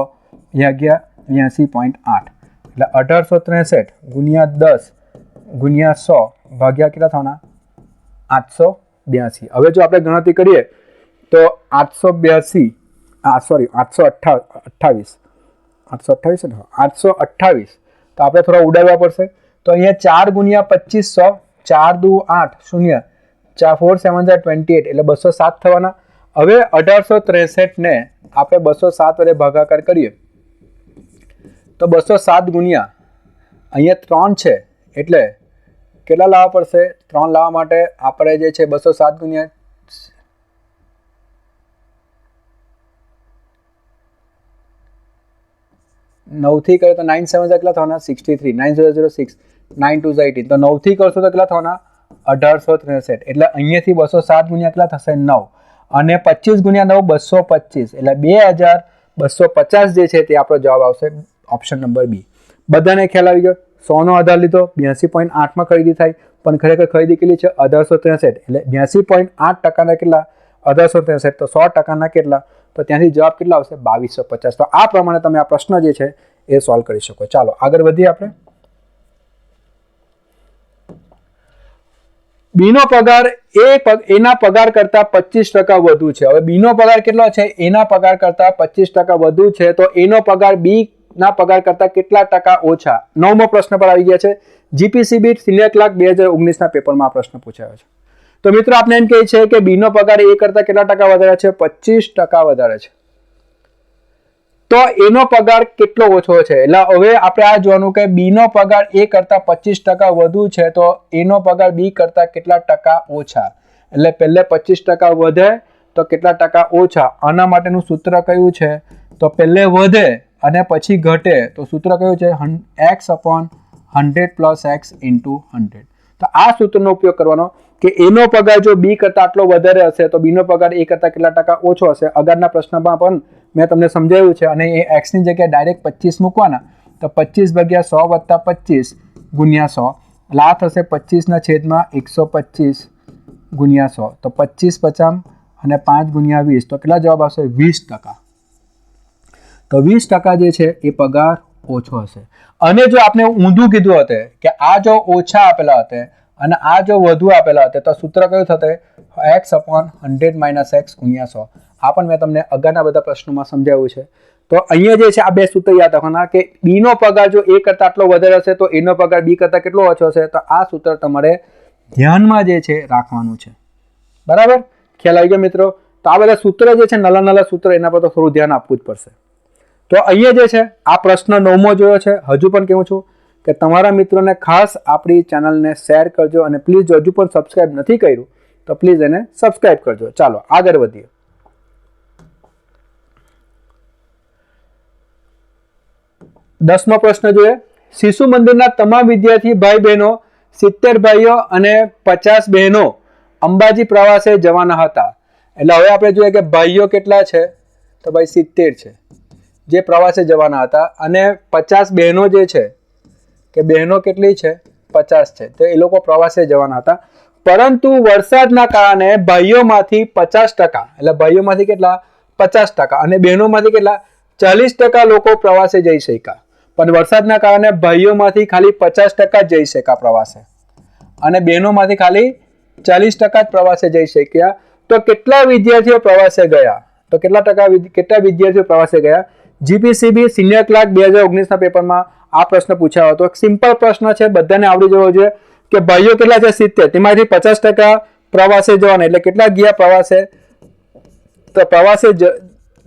[SPEAKER 1] ભાગ્યા 82.8. એટલે 1863 ગુણ્યા 10 ગુણ્યા 100 ભાગ્યા કેટલા થવાના? 882. હવે જો આપણે ગણતરી કરીએ તો 828 છે ને? 828. તો આપણે થોડા ઉડાડવા પડશે. તો અહીંયા 4 ગુણ્યા 2500, 4 દુ 8, 0, 4 7 28, એટલે 207 થવાના. હવે 1863 ને આપણે 207 વડે ભાગાકાર કરીએ તો 207 ગુણ્યા અહીંયા 3 છે, એટલે કેટલા લાવવા પડશે? 3 લાવવા માટે આપણે જે છે 207 ગુણ્યા 9 થી કરે તો 9 7 કેટલા થવાના 63, 9006, 9 2 18, તો 9 થી કરશો તો કેટલા થવાના 1863. એટલે અહીંયાથી 207 ગુણ્યા કેટલા થશે 9, અને 25 ગુણ્યા 9 225, એટલે 2250 જે છે તે આપણો જવાબ આવશે ઓપ્શન નંબર બી. બધાને ખ્યાલ આવી ગયો? 100 નો આધાર લીધો, 82.8 માં ખરીદી થાય, પણ ખરેખર ખરીદી કેટલી છે 1863, એટલે 82.8% કેટલા 1863, તો 100% કેટલા, તો ત્યાંથી જવાબ કેટલા આવશે 2250. તો આ પ્રમાણે તમે આ પ્રશ્ન જે છે એ સોલ્વ કરી શકો. ચાલો આગળ વધીએ આપણે. બીનો પગાર એના પગાર કરતા 25% વધુ છે. હવે બીનો પગાર કેટલો છે? એના પગાર કરતા 25% વધુ છે, તો એનો પગાર બી ના પગાર કરતા કેટલા ટકા ઓછા? 9મો પ્રશ્ન પર આવી ગયા છે. જીપીસીબી સિનિયર ક્લાર્ક 2019 ના પેપરમાં આ પ્રશ્ન પૂછાયો છે. તો મિત્રો આપણે એમ કહે છે કે બીનો પગાર એ કરતા કેટલા ટકા વધારે છે? 25% વધારે છે. તો એનો પગાર કેટલો ઓછો છે? એટલે હવે આપણે આ જોવાનું કે બીનો પગાર એ કરતા 25% વધુ છે, તો એનો પગાર બી કરતા કેટલા ટકા ઓછા? એટલે પહેલે 25% વધે તો કેટલા ટકા ઓછા? આના માટેનું સૂત્ર કયું છે? તો પહેલે વધે અને પછી ઘટે, તો સૂત્ર કયું છે? x/100 + x × 100. તો આ સૂત્રનો ઉપયોગ કરવાનો કે એનો પગાર જો બી કરતા આટલો વધારે હશે તો બીનો પગાર એ કરતા કેટલા ટકા ઓછો હશે. આગળના પ્રશ્નમાં પણ મેં તમને સમજાવ્યું છે, અને એ x ની જગ્યાએ ડાયરેક્ટ 25 મૂકવાના, તો 25/100 + 25 × 100, એટલે આ થશે 25/125 × 100, તો 25 50 અને 5 × 20, તો કેટલા જવાબ આવશે? 20%. તો 20% જે છે એ પગાર ઓછો હશે. અને જો આપણે ઊંધું કીધું હોતે કે આ જો ઓછા આપેલા હોતે અને આ જો વધુ આપેલા હોતે, તો સૂત્ર કયું થતે? x/100 - x × 100. આ પણ મેં તમને આગળના બધા પ્રશ્નોમાં સમજાવ્યું છે. તો અહીંયા જે છે આ બે સૂત્ર યાદ રાખવાના કે બીનો પગાર જો એ કરતા આટલો વધારે હશે તો એનો પગાર બી કરતા કેટલો ઓછો હશે. તો આ સૂત્ર તમારે ધ્યાનમાં જે છે રાખવાનું છે. બરાબર? ખ્યાલ આવી ગયો મિત્રો? તો આ બધા સૂત્ર જે છે નાના નાના સૂત્ર, એના પર તો થોડું ધ્યાન આપવું જ પડશે. તો અહીંયા જે છે આ પ્રશ્ન 9મો જોયો છે. હજુ પણ કહું છું કે તમારા મિત્રોને ખાસ આપણી ચેનલને શેર કરજો, અને પ્લીઝ જો હજુ પણ સબસ્ક્રાઇબ નથી કર્યું તો પ્લીઝ એને સબસ્ક્રાઇબ કરજો. ચાલો આગળ વધીએ. દસમો પ્રશ્ન જોઈએ. શિશુ મંદિરના તમામ વિદ્યાર્થી ભાઈ બહેનો 70 ભાઈઓ અને 50 બહેનો અંબાજી પ્રવાસે જવાના હતા. એટલે હવે આપણે જોઈએ કે ભાઈઓ કેટલા છે? તો ભાઈ 70 છે જે પ્રવાસે જવાના હતા, અને 50 બહેનો જે છે કે બહેનો કેટલી છે? 50 છે. તો એ લોકો પ્રવાસે જવાના હતા, પરંતુ વરસાદના કારણે ભાઈઓમાંથી 50%, એટલે ભાઈઓમાંથી કેટલા? 50%, અને બહેનોમાંથી કેટલા? 40% લોકો પ્રવાસે જઈ શક્યા. પણ વરસાદના કારણે ભાઈઓમાંથી ખાલી 50% જ જઈ શક્યા પ્રવાસે, અને બહેનોમાંથી ખાલી 40% જ પ્રવાસે જઈ શક્યા. તો કેટલા વિદ્યાર્થીઓ પ્રવાસે ગયા? તો કેટલા વિદ્યાર્થીઓ પ્રવાસે ગયા? જીપીસીબી સિનિયર ક્લાર્ક 2019 ના પેપરમાં આ પ્રશ્ન પૂછાયો હતો. સિમ્પલ પ્રશ્ન છે, બધાને આવડી જવો જોઈએ કે ભાઈઓ કેટલા છે? 70, તેમાંથી 50% પ્રવાસે જવાના, એટલે કેટલા ગયા પ્રવાસે? તો પ્રવાસે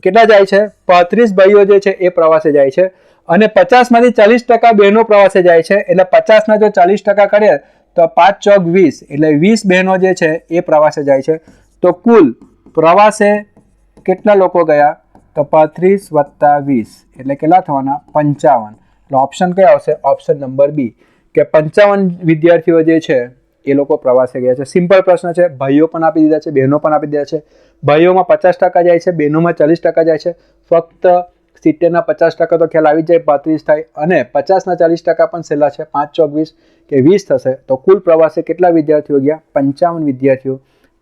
[SPEAKER 1] કેટલા જાય છે? 35 ભાઈઓ જે છે એ પ્રવાસે જાય છે, અને 50 માંથી 40% બહેનો પ્રવાસે જાય છે. એટલે 50 ના જો 40% કરીએ તો 5 × 20, એટલે 20 બહેનો જે છે એ પ્રવાસે જાય છે. તો કુલ પ્રવાસે કેટલા લોકો ગયા? તો 35 + 20, એટલે કેટલા થવાના? 55. એટલે ઓપ્શન કયો આવશે? ઓપ્શન નંબર બી, કે 55 વિદ્યાર્થીઓ જે છે એ લોકો પ્રવાસે ગયા છે. સિમ્પલ પ્રશ્ન છે. ભાઈઓ પણ આપી દીધા છે, બહેનો પણ આપી દીધા છે. ભાઈઓમાં 50% જાય છે, બહેનોમાં 40% જાય છે. ફક્ત 70 ના 50% તો ખ્યાલ આવી જાય, 35 થાય, અને 50 ના 40% પણ છેલ્લા છે. 5 × 20 કે 20 થશે. તો કુલ પ્રવાસે કેટલા વિદ્યાર્થીઓ ગયા? 55 વિદ્યાર્થીઓ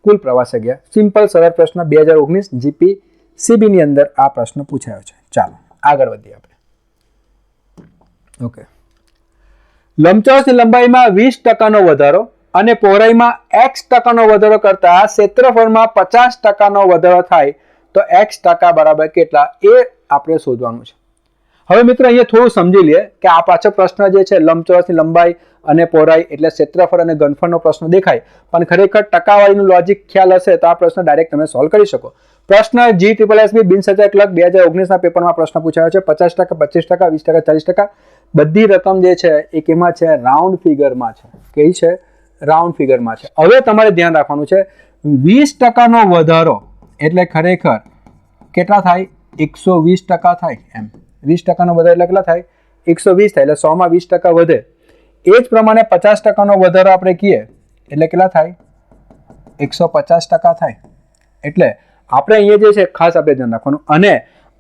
[SPEAKER 1] કુલ પ્રવાસે ગયા. સિમ્પલ સરળ પ્રશ્ન 2019 જીપીસીબી ની અંદર આ પ્રશ્ન પૂછાયો છે. ચાલો આગળ વધીએ આપણે. ઓકે. લંબચોરસની લંબાઈમાં 20%નો વધારો અને પહોળાઈમાં x% વધારો કરતા ક્ષેત્રફળમાં 50% વધારો થાય તો x% બરાબર કેટલા? એ આપણે શોધવાનું છે. હવે મિત્રો અહીંયા થોડું સમજી લઈએ કે આ પાછો પ્રશ્ન જે છે લંબચોરસની લંબાઈ અને પહોળાઈ એટલે ક્ષેત્રફળ અને ઘનફળનો પ્રશ્ન દેખાય, પણ ખરેખર ટકાવારીનું લોજિક ખ્યાલ હશે તો આ પ્રશ્ન ડાયરેક્ટ તમે સોલ્વ કરી શકો. પ્રશ્ન GSSB બિનસરકારી ક્લર્ક 2019 ના પેપરમાં પ્રશ્ન પૂછાયો છે. 50%, 25%, 20%, 40%. બધી રકમ જે છે એ કેમાં છે? રાઉન્ડ ફિગરમાં છે. કઈ છે? રાઉન્ડ ફિગરમાં છે. હવે તમારે ધ્યાન રાખવાનું છે 20%નો વધારો એટલે ખરેખર કેટલા થાય? 120% થાય. એમ 20% વધારો એટલે કેટલા થાય? 120 થાય. એટલે 100 માં 20% વધે. એ જ પ્રમાણે 50% વધારો આપણે કહીએ એટલે કેટલા થાય? 150% થાય. એટલે આપણે અહીંયા જે છે ખાસ આપણે ધ્યાન રાખવાનું. અને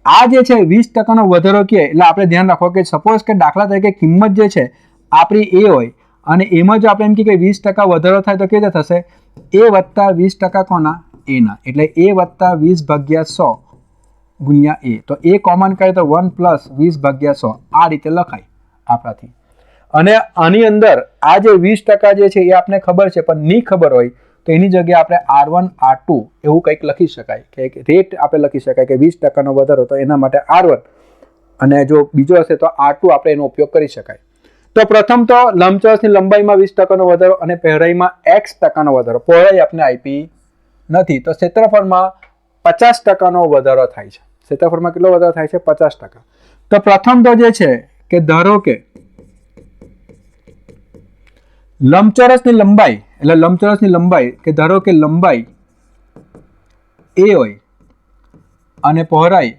[SPEAKER 1] આ જે છે 20% વધારો કહીએ એટલે આપણે ધ્યાન રાખો કે સપોઝ કે દાખલા તરીકે કિંમત જે છે આપણી એ હોય અને એમાં જો આપણે એમ કે 20% વધારો થાય તો કેવી રીતે થશે? એ વત્તા 20% કોના? એના. એટલે એ વત્તા 20/100 ગુણ્યા એ. તો એ કોમન કરીએ તો 1 + 20/100 આ રીતે લખાય આપણાથી. અને આની અંદર આ જે 20% જે છે એ આપણે ખબર છે પણ નહીં ખબર હોય તો એની જગ્યાએ આપણે R1 R2 એવું કંઈક લખી શકાય કે રેટ આપણે લખી શકાય કે 20% વધારો તો એના માટે R1 અને જો બીજો હશે તો R2 આપણે એનો ઉપયોગ કરી શકાય. તો પ્રથમ તો લંબચોરસની લંબાઈમાં 20% વધારો અને પહોળાઈમાં X% વધારો. પહોળાઈ આપણે આપી નથી તો ક્ષેત્રફળમાં 50% વધારો થાય છે. ક્ષેત્રફળમાં કેટલો વધારો થાય છે? 50%. તો પ્રથમ તો જે છે કે ધારો કે લંબચોરસની લંબાઈ એટલે લંબચોરસની લંબાઈ કે ધારો કે લંબાઈ A હોય અને પહોળાઈ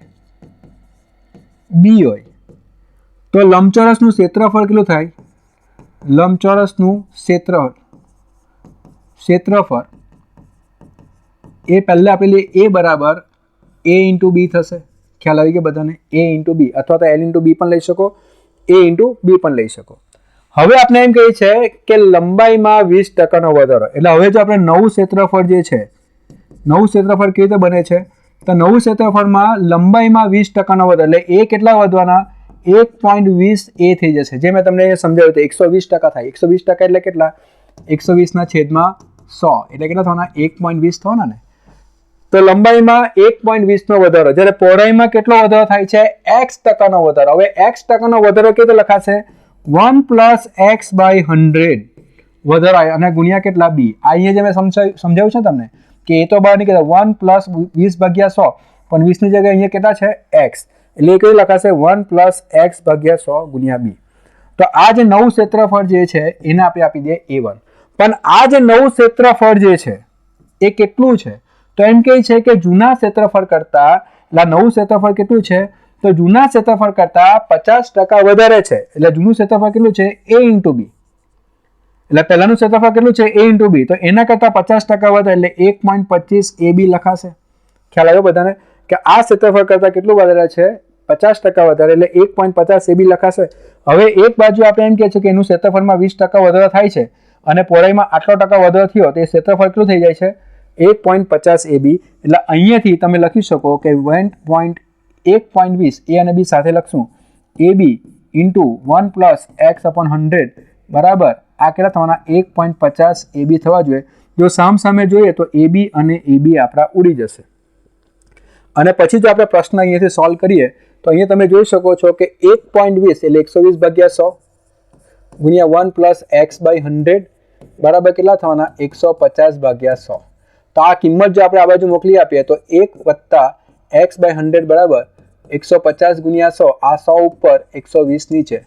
[SPEAKER 1] B હોય તો લંબચોરસનું ક્ષેત્રફળ કેટલું થાય? લંબચોરસનું ક્ષેત્રફળ એ પહેલા આપેલી A બરાબર A × B થશે. ખ્યાલ આવી ગયો બધાને? A × B અથવા તો L × B પણ લઈ શકો, A × B પણ લઈ શકો. હવે આપણે એમ કહીએ છે કે લંબાઈમાં 20% વધારો એટલે હવે જો આપણે નવું ક્ષેત્રફળ જે છે નવું ક્ષેત્રફળ કેવી રીતે બને છે? તો નવું ક્ષેત્રફળમાં લંબાઈમાં 20% વધારો એટલે એ કેટલા વધવાના? 1.20 A થઈ જશે. જે મેં તમને સમજાવ્યું તો 120% થાય. 120% એટલે કેટલા? 120/100 એટલે કેટલા થવાના? 1.20 થવાના ને. તો લંબાઈમાં 1.20 નો વધારો. જ્યારે પહોળાઈમાં કેટલો વધારો થાય છે? X% વધારો. હવે X% વધારો કેવી રીતે લખાશે? 1 + X/100 વધારો અને ગુણ્યા કેટલા? B. અહીંયા જે મેં સમજાવ્યું છે તમને કે એ તો બહાર નીકળે 1 + 20/100 પણ 20 ની જગ્યાએ અહીંયા કેટલા છે? X. એટલે એ કઈ લખાશે? 1 + X/100 ગુણ્યા B. તો આ જે નવું ક્ષેત્રફળ જે છે એને આપણે આપી દઈએ A1. પણ આ જે નવું ક્ષેત્રફળ જે છે એ કેટલું છે? તો એમ કહે છે કે જૂના ક્ષેત્રફળ કરતા એટલે નવું ક્ષેત્રફળ કેટલું છે? તો જૂના ક્ષેત્રફળ કરતા 50% વધારે છે. એટલે જૂનું ક્ષેત્રફળ કેટલું છે? A × B. એટલે પહેલાનું ક્ષેત્રફળ કેટલું છે? A × B. તો એના કરતા 50% વધારે એટલે 1.25 AB લખાશે. ખ્યાલ આવ્યો બધાને કે આ ક્ષેત્રફળ કરતા કેટલું વધારે છે? 50% વધારે એટલે 1.50 AB લખાશે. હવે એક બાજુ આપણે એમ કહે છે કે એનું ક્ષેત્રફળમાં 20% વધારો થાય છે અને પહોળાઈમાં આટલો ટકા વધારો થયો તો એ ક્ષેત્રફળ કેટલું થઈ જાય છે? 1.50 AB. એટલે અહીંયાથી તમે લખી શકો કે 1.20 A અને B સાથે લખશું AB × 1 + X/100 બરાબર આ કેટલા થવાના? 1.50 AB થવા જોઈએ. જો સામે જોઈએ તો AB અને AB આપણા ઉડી જશે. અને પછી જો આપણે પ્રશ્ન અહીંયાથી સોલ્વ કરીએ તો અહીંયા તમે જોઈ શકો છો કે 1.20 એટલે 120/100 ગુણ્યા 1 + X/100 બરાબર કેટલા થવાના? 150/100. તો આ કિંમત જો આપણે આ બાજુ મોકલી આપીએ તો 1 + X/100 બરાબર 150 ગુણ્યા 100. આ 100 ઉપર 120 નીચે.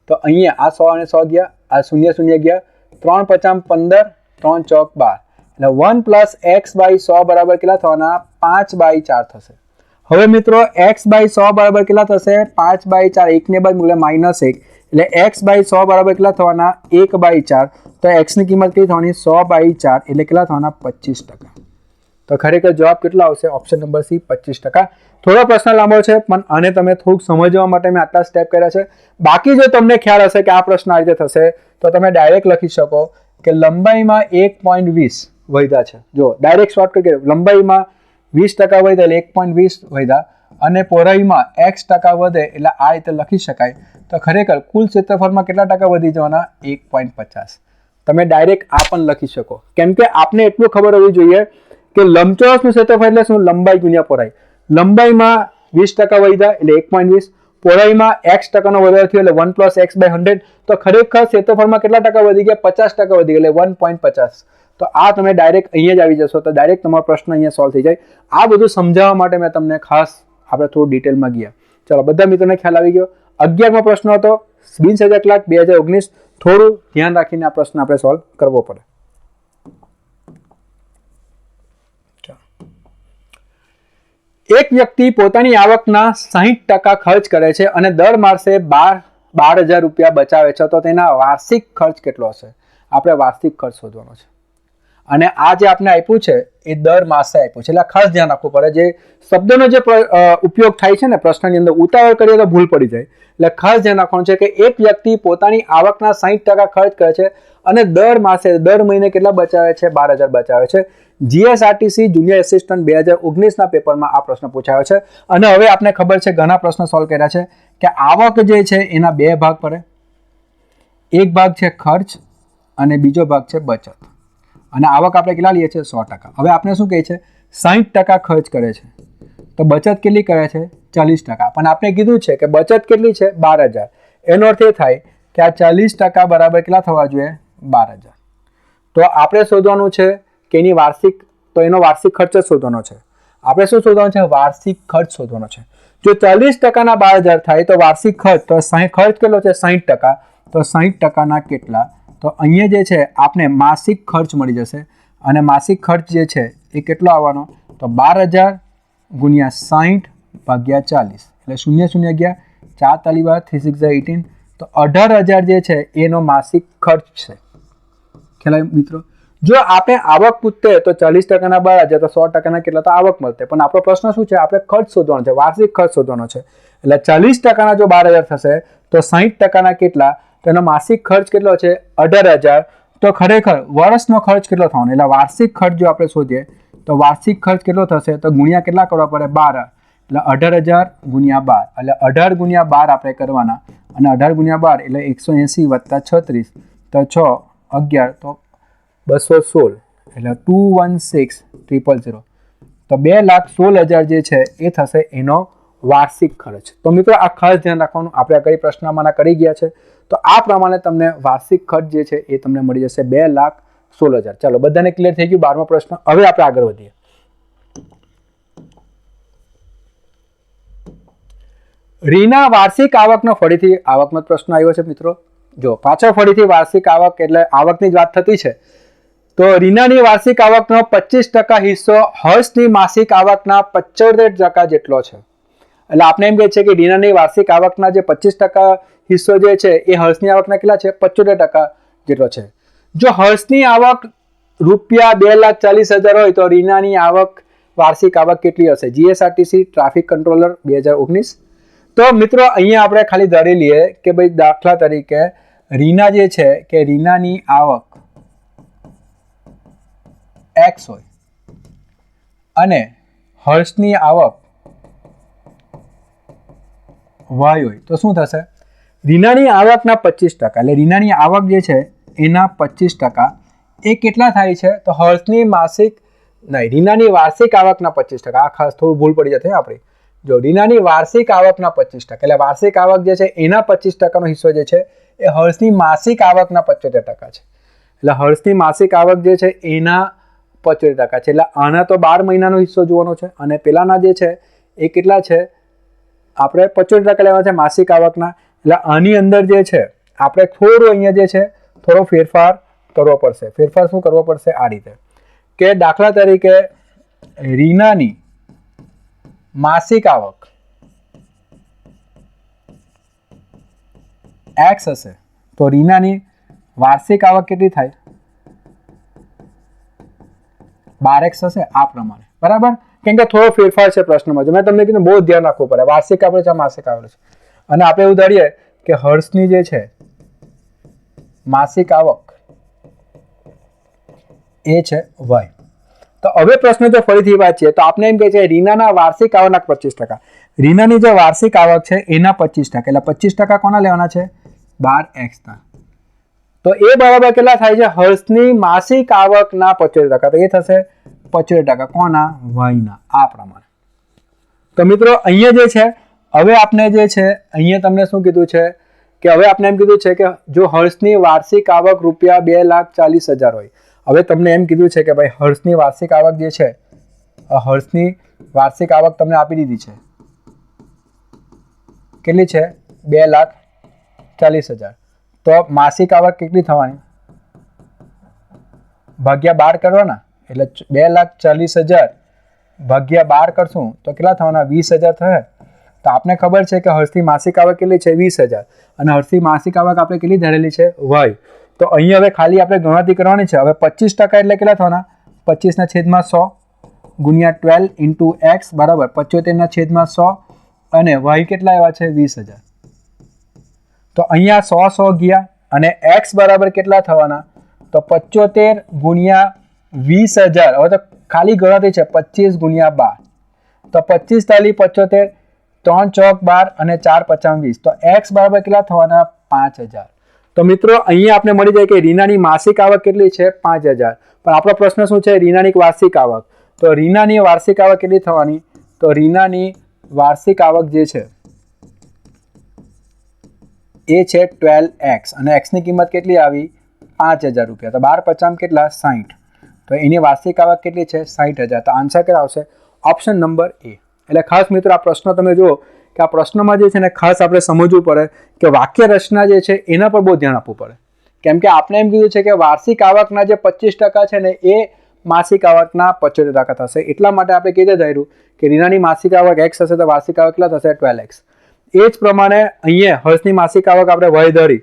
[SPEAKER 1] તો અહીંયા આ 100 અને 100 ગયા, આ 0 0 ગયા, 3 × 5 = 15, 3 × 4 = 12. એટલે 1 + X/100 બરાબર કેટલા થવાના? 5/4 થશે. હવે મિત્રો X/100 બરાબર કેટલા થશે? 5/4. 1 ને બાદ એટલે -1 એટલે X/100 બરાબર કેટલા થવાના? 1/4. તો X ની કિંમત કેટલી થવાની? 100/4 એટલે કેટલા થવાના? 25%. તો ખરેખર જવાબ કેટલો આવશે? Option number C 25%. થોડો પ્રશ્ન લાંબો છે પણ આને તમે થોડુંક સમજવા માટે મેં આટલા સ્ટેપ કર્યા છે. બાકી જો તમને ખ્યાલ હશે કે આ પ્રશ્ન આ રીતે થશે તો તમે ડાયરેક્ટ લખી શકો કે લંબાઈમાં 1.20 વધ્યા છે. જો ડાયરેક્ટ શોર્ટકટ કરીએ લંબાઈમાં 20% વધ્યા એટલે 1.20 વધ્યા અને પહોળાઈમાં X% વધે એટલે આ રીતે લખી શકાય. તો ખરેખર કુલ ક્ષેત્રફળમાં કેટલા ટકા વધી જવાના? 1.50. તમે ડાયરેક્ટ આ પણ લખી શકો કેમ કે આપને એટલું ખબર હોવી જોઈએ કે લંબચોરસનું ક્ષેત્રફળ એટલે શું? લંબાઈ ગુણ્યા પહોળાઈ. લંબાઈમાં 20% વધ્યા એટલે 1.20, પહોળાઈમાં X% નો વધારો થયો એટલે 1 + X/100. તો ખરેખર ક્ષેત્રફળમાં કેટલા ટકા વધી ગયા? 50% વધી ગયા એટલે 1.50. તો આ તમે ડાયરેક્ટ અહીંયા જ આવી જશો તો ડાયરેક્ટ તમારો પ્રશ્ન અહીંયા સોલ્વ થઈ જાય. આ બધું સમજાવવા માટે મેં તમને ખાસ આપણે થોડું ડિટેલમાં ગયા. ચલો બધા મિત્રોને ખ્યાલ આવી ગયો. 11મો પ્રશ્ન હતો બિનસજાક લાખ 2019. થોડું ધ્યાન રાખીને આ પ્રશ્ન આપણે સોલ્વ કરવો પડે. એક વ્યક્તિ પોતાની આવકના 60% ખર્ચ કરે છે અને દર માસે 12,000 રૂપિયા બચાવે છે, તો તેના વાર્ષિક ખર્ચ કેટલો હશે? આપણે વાર્ષિક ખર્ચ શોધવાનો છે. અને આ જે આપણે આપ્યું છે એ દર માસે આપ્યું છે, એટલે ખાસ ધ્યાન રાખવું પડે. જે શબ્દનો જે ઉપયોગ થાય છે ને પ્રશ્નની અંદર, ઉતાવળ કરીએ તો ભૂલ પડી જાય. એટલે ખાસ ધ્યાન રાખવાનું છે કે એક વ્યક્તિ પોતાની આવકના 60% ખર્ચ કરે છે અને દર માસે, દર મહિને કેટલા બચાવે છે? 12,000 બચાવે છે. GSRTC જુનિયર એસિસ્ટન્ટ 2019ના પેપરમાં આ પ્રશ્ન પૂછાયો છે. અને હવે આપણે ખબર છે, ઘણા પ્રશ્નો સોલ્વ કર્યા છે કે આવક જે છે એના બે ભાગ પડે. એક ભાગ છે ખર્ચ અને બીજો ભાગ છે બચત. અને આવક આપણે કેટલા લઈએ છીએ? 100%. હવે આપણે શું કહીએ છીએ? 60% ખર્ચ કરે છે, તો બચત કેટલી કરે છે? 40%. પણ આપણે કીધું છે કે બચત કેટલી છે? 12,000. એનો અર્થ એ થાય કે આ 40% બરાબર કેટલા થવા જોઈએ? 12,000. તો આપણે શોધવાનું છે કે એની વાર્ષિક, તો એનો વાર્ષિક ખર્ચ જ શોધવાનો છે. આપણે શું શોધવાનું છે? વાર્ષિક ખર્ચ શોધવાનો છે. જો 40%ના 12,000 થાય તો વાર્ષિક ખર્ચ, તો ખર્ચ કેટલો છે? 60%. તો 60%ના કેટલા? તો અહીંયા જે છે આપણે માસિક ખર્ચ મળી જશે. અને માસિક ખર્ચ જે છે એ કેટલો આવવાનો? તો 12,000 ગુણ્યા 60 ભાગ્યા 40, એટલે 0 0 ગયા, 4 તાલી 3 6 18, તો 18,000 જે છે એનો માસિક ખર્ચ છે. ખ્યાલ આવ્યો મિત્રો? જો આપણે આવક પૂછતે તો 40%ના 12,000, તો 100%ના કેટલા? તો આવક મળતે. પણ આપણો પ્રશ્ન શું છે? આપણે ખર્ચ શોધવાનો છે, વાર્ષિક ખર્ચ શોધવાનો છે. એટલે 40%ના જો 12,000 થશે તો 60%ના કેટલા? તો એનો માસિક ખર્ચ કેટલો છે? 18,000. તો ખરેખર વર્ષનો ખર્ચ કેટલો થવાનો? એટલે વાર્ષિક ખર્ચ જો આપણે શોધીએ તો વાર્ષિક ખર્ચ કેટલો થશે? તો ગુણ્યા કેટલા કરવા પડે? 12. એટલે 18,000 ગુણ્યા 12, એટલે 18 ગુણ્યા 12 આપણે કરવાના. અને 18 ગુણ્યા 12 એટલે 180 વત્તા 36, તો 6 11, તો 216, એટલે 216,000. તો 2,16,000 જે છે એ થશે એનો વાર્ષિક ખર્ચ. તો મિત્રો આ ખાસ ધ્યાન રાખવાનું. આપણે કઈ પ્રશ્નમાંના કરી ગયા છે, તો આ પ્રમાણે તમને વાર્ષિક ખર્ચ જે છે એ તમને મળી જશે 2,16,000. ચાલો, બધાને ક્લિયર થઈ ગયું 12મો પ્રશ્ન. હવે આપણે આગળ વધીએ. રીના વાર્ષિક આવકનો, ફરીથી આવકનો પ્રશ્ન આવ્યો છે મિત્રો. જો પાછળ ફરીથી વાર્ષિક આવક એટલે આવકની જ વાત થતી છે. તો રીનાની વાર્ષિક આવકનો 25% હિસ્સો હર્ષની માસિક આવકના 75% જેટલો છે. એટલે આપણે એમ કહે છે કે રીનાની વાર્ષિક આવકના જે 25% હિસ્સો જે છે એ હર્ષની આવકના કેટલા છે? 75% જેટલો છે. જો હર્ષની આવક રૂપિયા 2,40,000 હોય તો રીનાની આવક, વાર્ષિક આવક કેટલી હશે? GSRTC traffic controller 2019. તો મિત્રો અહીંયા આપણે ખાલી ધારી લઈએ કે ભાઈ દાખલા તરીકે રીના જે છે કે રીનાની આવક X હોય અને હર્ષની આવક Y હોય, તો શું થશે? રીનાની આવકના 25%, એટલે રીનાની આવક જે છે એના 25% એ કેટલા થાય છે? તો હર્ષની માસિક નહીં, રીનાની વાર્ષિક આવકના 25%. આ ખાસ થોડું ભૂલ પડી જશે આપણી. જો રીનાની વાર્ષિક આવકના 25%, એટલે વાર્ષિક આવક જે છે એના 25%નો હિસ્સો જે છે એ હર્ષની માસિક આવકના 75% છે. એટલે હર્ષની માસિક આવક જે છે એના 75% છે. એટલે આના તો 12 મહિનાનો હિસ્સો જોવાનો છે અને પેલાના જે છે એ કેટલા છે? આપણે 75% લેવા છે માસિક આવકના. એટલે આની અંદર જે છે આપણે થોડું અહીંયા જે છે થોડો ફેરફાર કરવો પડશે. ફેરફાર શું કરવો પડશે? આ રીતે કે દાખલા તરીકે રીનાની માસિક આવક X હશે તો રીનાની વાર્ષિક આવક કેટલી થાય? 12x હશે. આ પ્રમાણે, બરાબર? કેમ કે થોડો ફેરફાર છે પ્રશ્નમાં. જો મેં તમને કીધું બહુ ધ્યાન રાખવું પડે. વાર્ષિક આપણે છે, માસિક આવક છે. અને આપણે એવું ધારીએ કે હર્ષની જે છે માસિક આવક એ છે Y. તો હવે પ્રશ્ન જો ફરીથી વાંચીએ તો આપણે એમ કહે છે રીનાના વાર્ષિક આવકના 25%. રીનાની જે વાર્ષિક આવક છે એના 25%, એટલે 25% કોના લેવાના છે? 12x ના. તો એ બરાબર કેટલા થાય છે? હર્ષની માસિક આવકના 75%. તો એ થશે 75% કોના? Y ના. આ પ્રમાણે. તો મિત્રો અહીંયા જે છે હવે આપણે જે છે અહીંયા તમને શું કીધું છે કે હવે આપણે એમ કીધું છે કે જો હર્ષની વાર્ષિક આવક રૂપિયા 2,40,000 હોય, હવે તમને એમ કીધું છે કે ભાઈ હર્ષની વાર્ષિક આવક જે છે, હર્ષની વાર્ષિક આવક તમને આપી દીધી છે. કેટલી છે? 2,40,000. તો માસિક આવક કેટલી થવાની? ભાગ્યા 12 કરવાના, એટલે 2,40,000 ભાગ્યા 12 કરશું તો કેટલા થવાના? 20,000 થશે. તો આપને ખબર છે કે હર્ષની માસિક આવક કેટલી છે? 20,000. અને હર્ષની માસિક આવક આપણે કેટલી ધારેલી છે? y. તો અહીં હવે ખાલી આપણે ગણતરી કરવાની છે. હવે 25% એટલે કેટલા થવાના? 25/100 ગુણ્યા 12 ઇન્ટુ x બરાબર 75/100 અને y કેટલા આવ્યા છે? 20,000. તો અહીંયા 100 ગયા અને x બરાબર કેટલા થવાના? તો 75 ગુણ્યા 20,000. હવે તો ખાલી ગણતરી છે 25 ગુણ્યા 12. તો 25 તાલી 75, 3 ચોક 12 અને 4 પચામ 20. તો x બરાબર કેટલા થવાના? 5,000. તો મિત્રો અહીંયા આપણે મળી જાય કે રીનાની માસિક આવક કેટલી છે? 5,000. પણ આપણો પ્રશ્ન શું છે? રીનાની વાર્ષિક આવક. તો રીનાની વાર્ષિક આવક કેટલી થવાની? તો રીનાની વાર્ષિક આવક જે છે એ છે 12x અને x ની કિંમત કેટલી આવી? 5,000 રૂપિયા. તો 12 પચામ કેટલા? 60. તો એની વાર્ષિક આવક કેટલી છે? 60,000. તો આન્સર કેટલા આવશે? ઓપ્શન નંબર એ. એટલે ખાસ મિત્રો આ પ્રશ્ન તમે જુઓ કે આ પ્રશ્નમાં જે છે ને ખાસ આપણે સમજવું પડે કે વાક્ય રચના જે છે એના પર બહુ ધ્યાન આપવું પડે. કેમ કે આપણે એમ કીધું છે કે વાર્ષિક આવકના જે 25% છે ને એ માસિક આવકના 75% થશે. એટલા માટે આપણે કીધે ધાર્યું કે રીનાની માસિક આવક x હશે તો વાર્ષિક આવક કેટલા થશે? 12x. એ જ પ્રમાણે અહીંયા હર્ષની માસિક આવક આપણે y ધરી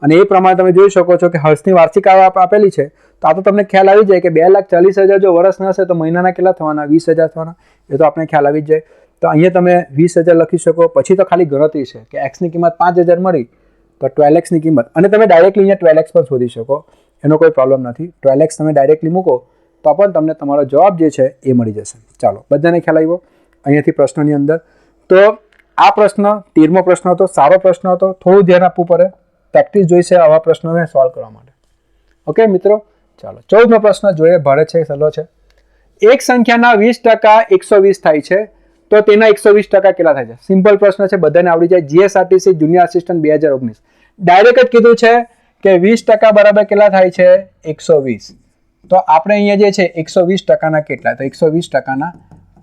[SPEAKER 1] અને એ પ્રમાણે તમે જોઈ શકો છો કે હર્ષની વાર્ષિક આવક આપેલી છે. તો આ તો તમને ખ્યાલ આવી જાય કે 2,40,000 જો વર્ષના હશે તો મહિનાના કેટલા થવાના? 20,000 થવાના. એ તો આપણે ખ્યાલ આવી જ જાય. તો અહીંયા તમે 20,000 લખી શકો. પછી તો ખાલી ગણતરી છે કે x ની કિંમત 5,000 મળી તો 12x ની કિંમત, અને તમે ડાયરેક્ટલી અહીંયા 12x પણ શોધી શકો, એનો કોઈ પ્રોબ્લેમ નથી. 12x તમે ડાયરેક્ટલી મૂકો તો પણ તમને તમારો જવાબ જે છે એ મળી જશે. ચાલો, બધાને ખ્યાલ આવ્યો અહીંયાથી પ્રશ્નની અંદર. તો આ પ્રશ્ન 13મો પ્રશ્ન હતો, સારો પ્રશ્ન હતો. થોડું ધ્યાન આપવું પડે, પ્રેક્ટિસ જોઈશે આવા પ્રશ્નોને સોલ્વ કરવા માટે. ઓકે મિત્રો, ચાલો 14મો પ્રશ્ન જોઈએ. ભારે છે, સહેલો છે. એક સંખ્યાના 20% 120 થાય છે તો તેના 120% કેટલા થાય છે? સિમ્પલ પ્રશ્ન છે, બધાને આવડી જાય. જીએસઆરટીસી જુનિયર આસિસ્ટન્ટ 2019 ડાયરેક્ટ જ કીધું છે કે 20% બરાબર કેટલા થાય છે? 120. તો આપણે અહીંયા જે છે 120%ના કેટલા? તો 120%ના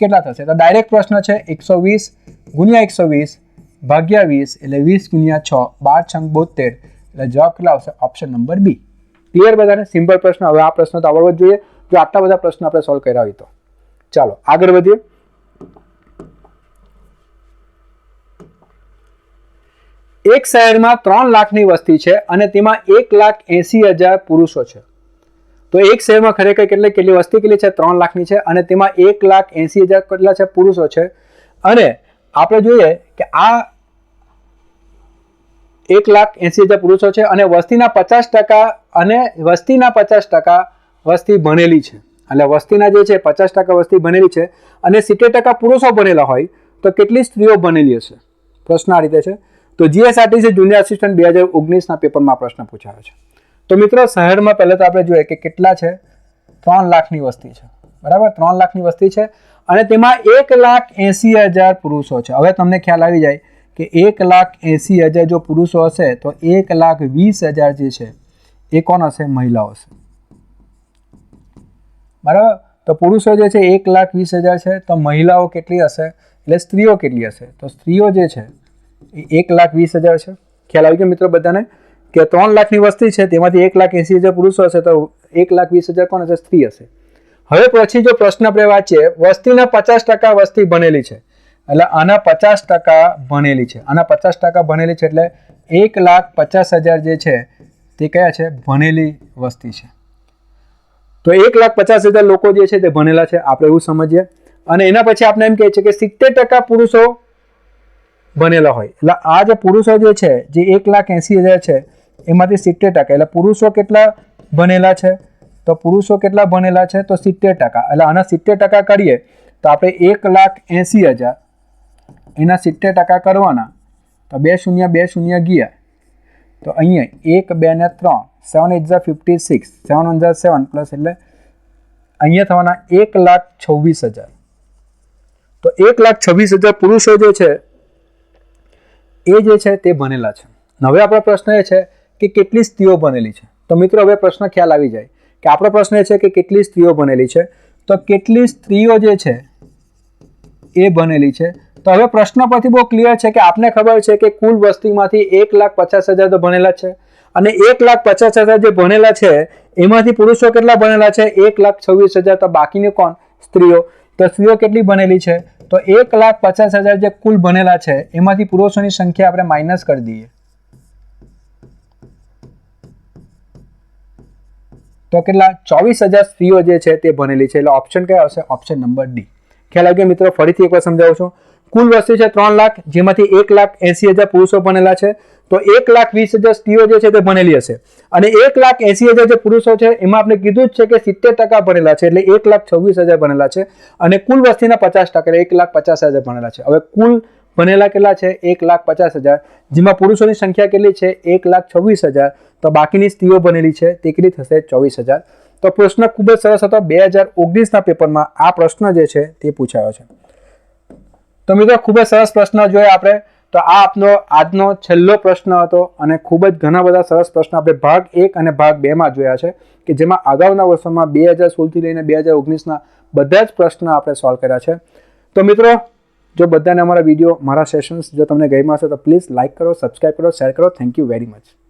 [SPEAKER 1] કેટલા થશે? તો ડાયરેક્ટ પ્રશ્ન છે 120 ગુણ્યા 120 ભાગ્યા 20 એટલે 20 ગુણ્યા 6 12 6 72 એટલે જવાબ કેટલા આવશે? Option number B. ક્લિયર બધાને? સિમ્પલ પ્રશ્ન. હવે આ પ્રશ્ન તો આવડવો જ જોઈએ જો આટલા બધા પ્રશ્નો આપણે સોલ્વ કર્યા હોય તો. ચાલો આગળ વધીએ. એક શહેરમાં 3 લાખની વસ્તી છે અને તેમાં 1,80,000 પુરુષો છે. તો એક શહેરમાં ખરેખર કેટલી વસ્તી કેટલી છે? 3 લાખની છે અને તેમાં 1,80,000 કેટલા છે? પુરુષો છે. અને આપણે જોઈએ કે આ 1,80,000 પુરુષો છે અને વસ્તીના 50% અને વસ્તીના 50% વસ્તી ભણેલી છે. એટલે વસ્તીના જે છે 50% વસ્તી ભણેલી છે અને 70% પુરુષો ભણેલા હોય તો કેટલી સ્ત્રીઓ ભણેલી હશે? પ્રશ્ન આ રીતે છે. તો જીએસઆરટીસી જુનિયર આસિસ્ટન્ટ 2019ના પેપરમાં પ્રશ્ન પૂછાયો છે. તો મિત્રો શહેરમાં પહેલા તો આપણે જોઈએ કે કેટલા છે? 3 લાખની વસ્તી છે. બરાબર, 3 લાખની વસ્તી છે અને તેમાં 1,80,000 પુરુષો છે. હવે તમને ખ્યાલ આવી જાય કે 1,80,000 જો પુરુષો હશે તો 1,20,000 જે છે એ કોણ હશે? મહિલાઓ હશે. બરાબર, તો પુરુષો જે છે 1,20,000 છે તો મહિલાઓ કેટલી હશે? એટલે સ્ત્રીઓ કેટલી હશે? તો સ્ત્રીઓ જે છે એ 1,20,000 છે. ખ્યાલ આવી ગયો મિત્રો બધાને કે 3 લાખની વસ્તી છે તેમાંથી 1,80,000 પુરુષો હશે તો 1,20,000 કોણ હશે? સ્ત્રી હશે. હવે પછી જો પ્રશ્ન આપણે વાંચીએ, વસ્તીના 50% વસ્તી ભણેલી છે એટલે આના 50% ભણેલી છે, આના 50% ભણેલી છે એટલે 1,50,000 જે છે તે કયા છે? ભણેલી વસ્તી છે. તો 1,50,000 લોકો જે છે તે ભણેલા છે, આપણે એવું સમજીએ. અને એના પછી આપણે એમ કહે છે કે 70% પુરુષો ભણેલા હોય. એટલે આ જે પુરુષો જે છે જે 1,80,000 છે એમાંથી 70% એટલે પુરુષો કેટલા ભણેલા છે? તો પુરુષો કેટલા ભણેલા છે? તો 70%. એટલે આના 70% કરીએ તો આપણે 1,80,000 એના 70% કરવાના તો 2 શૂન્ય 2 શૂન્ય ગયા તો અહીંયા 1 2 ને 3 7 8 56 7 1 7 પ્લસ એટલે અહીંયા થવાના 1,26,000. તો 1,26,000 પુરુષો જે છે એ જે છે તે ભણેલા છે. હવે આપણો પ્રશ્ન એ છે કે કેટલી સ્ત્રીઓ ભણેલી છે? તો મિત્રો હવે પ્રશ્ન ખ્યાલ આવી જાય કે આપણો પ્રશ્ન એ છે કે કેટલી સ્ત્રીઓ ભણેલી છે. તો કેટલી સ્ત્રીઓ જે છે એ ભણેલી છે. તો હવે પ્રશ્ન પરથી બહુ ક્લિયર છે કે આપને ખબર છે કે કુલ વસ્તીમાંથી 1,50,000 તો ભણેલા છે અને 1,50,000 જે ભણેલા છે એમાંથી પુરુષો કેટલા ભણેલા છે? 1,26,000. તો બાકીની કોણ? સ્ત્રીઓ. તો સ્ત્રીઓ કેટલી બનેલી છે? તો 1,50,000 જે કુલ બનેલા છે એમાંથી પુરુષોની સંખ્યા આપણે માઇનસ કરી દઈએ તો કેટલા? 24,000 સ્ત્રીઓ જે છે તે ભણેલી છે. એટલે ઓપ્શન કયો આવશે? Option number D. ખ્યાલ આવી ગયો મિત્રો? ફરીથી એકવાર સમજાવું છું. કુલ વસ્તી છે 3 લાખ, જેમાંથી 1,80,000 પુરુષો ભણેલા છે. તો 1,20,000 સ્ત્રીઓ જે છે તે ભણેલી હશે અને 1,80,000 જે પુરુષો છે એમાં આપણે કીધું જ છે કે 70% ભણેલા છે, એટલે 1,26,000 ભણેલા છે અને કુલ વસ્તીના 50% એટલે 1,50,000 ભણેલા છે. હવે કુલ ભણેલા કેટલા છે? 1,50,000, જેમાં પુરુષોની સંખ્યા કેટલી છે? 1,26,000. તો બાકીની સ્ત્રીઓ બનેલી છે તે કેટલી થશે? 24,000. તો પ્રશ્ન ખૂબ જ સરસ હતો. 2019ના પેપરમાં આ પ્રશ્ન જે છે તે પૂછાયો છે. તો મિત્રો ખૂબ જ સરસ પ્રશ્ન જોયા આપણે. તો આ આપનો આજનો છેલ્લો પ્રશ્ન હતો અને ખૂબ જ ઘણા બધા સરસ પ્રશ્ન આપણે ભાગ 1 અને ભાગ 2માં જોયા છે કે જેમાં અગાઉના વર્ષોમાં 2016થી લઈને 2019ના બધા જ પ્રશ્ન આપણે સોલ્વ કર્યા છે. તો મિત્રો જો બધાને અમારા વિડીયો, મારા સેશન્સ જો તમને ગમ્યા હશે તો પ્લીઝ લાઇક કરો, સબસ્ક્રાઇબ કરો, શેર કરો. Thank you very much.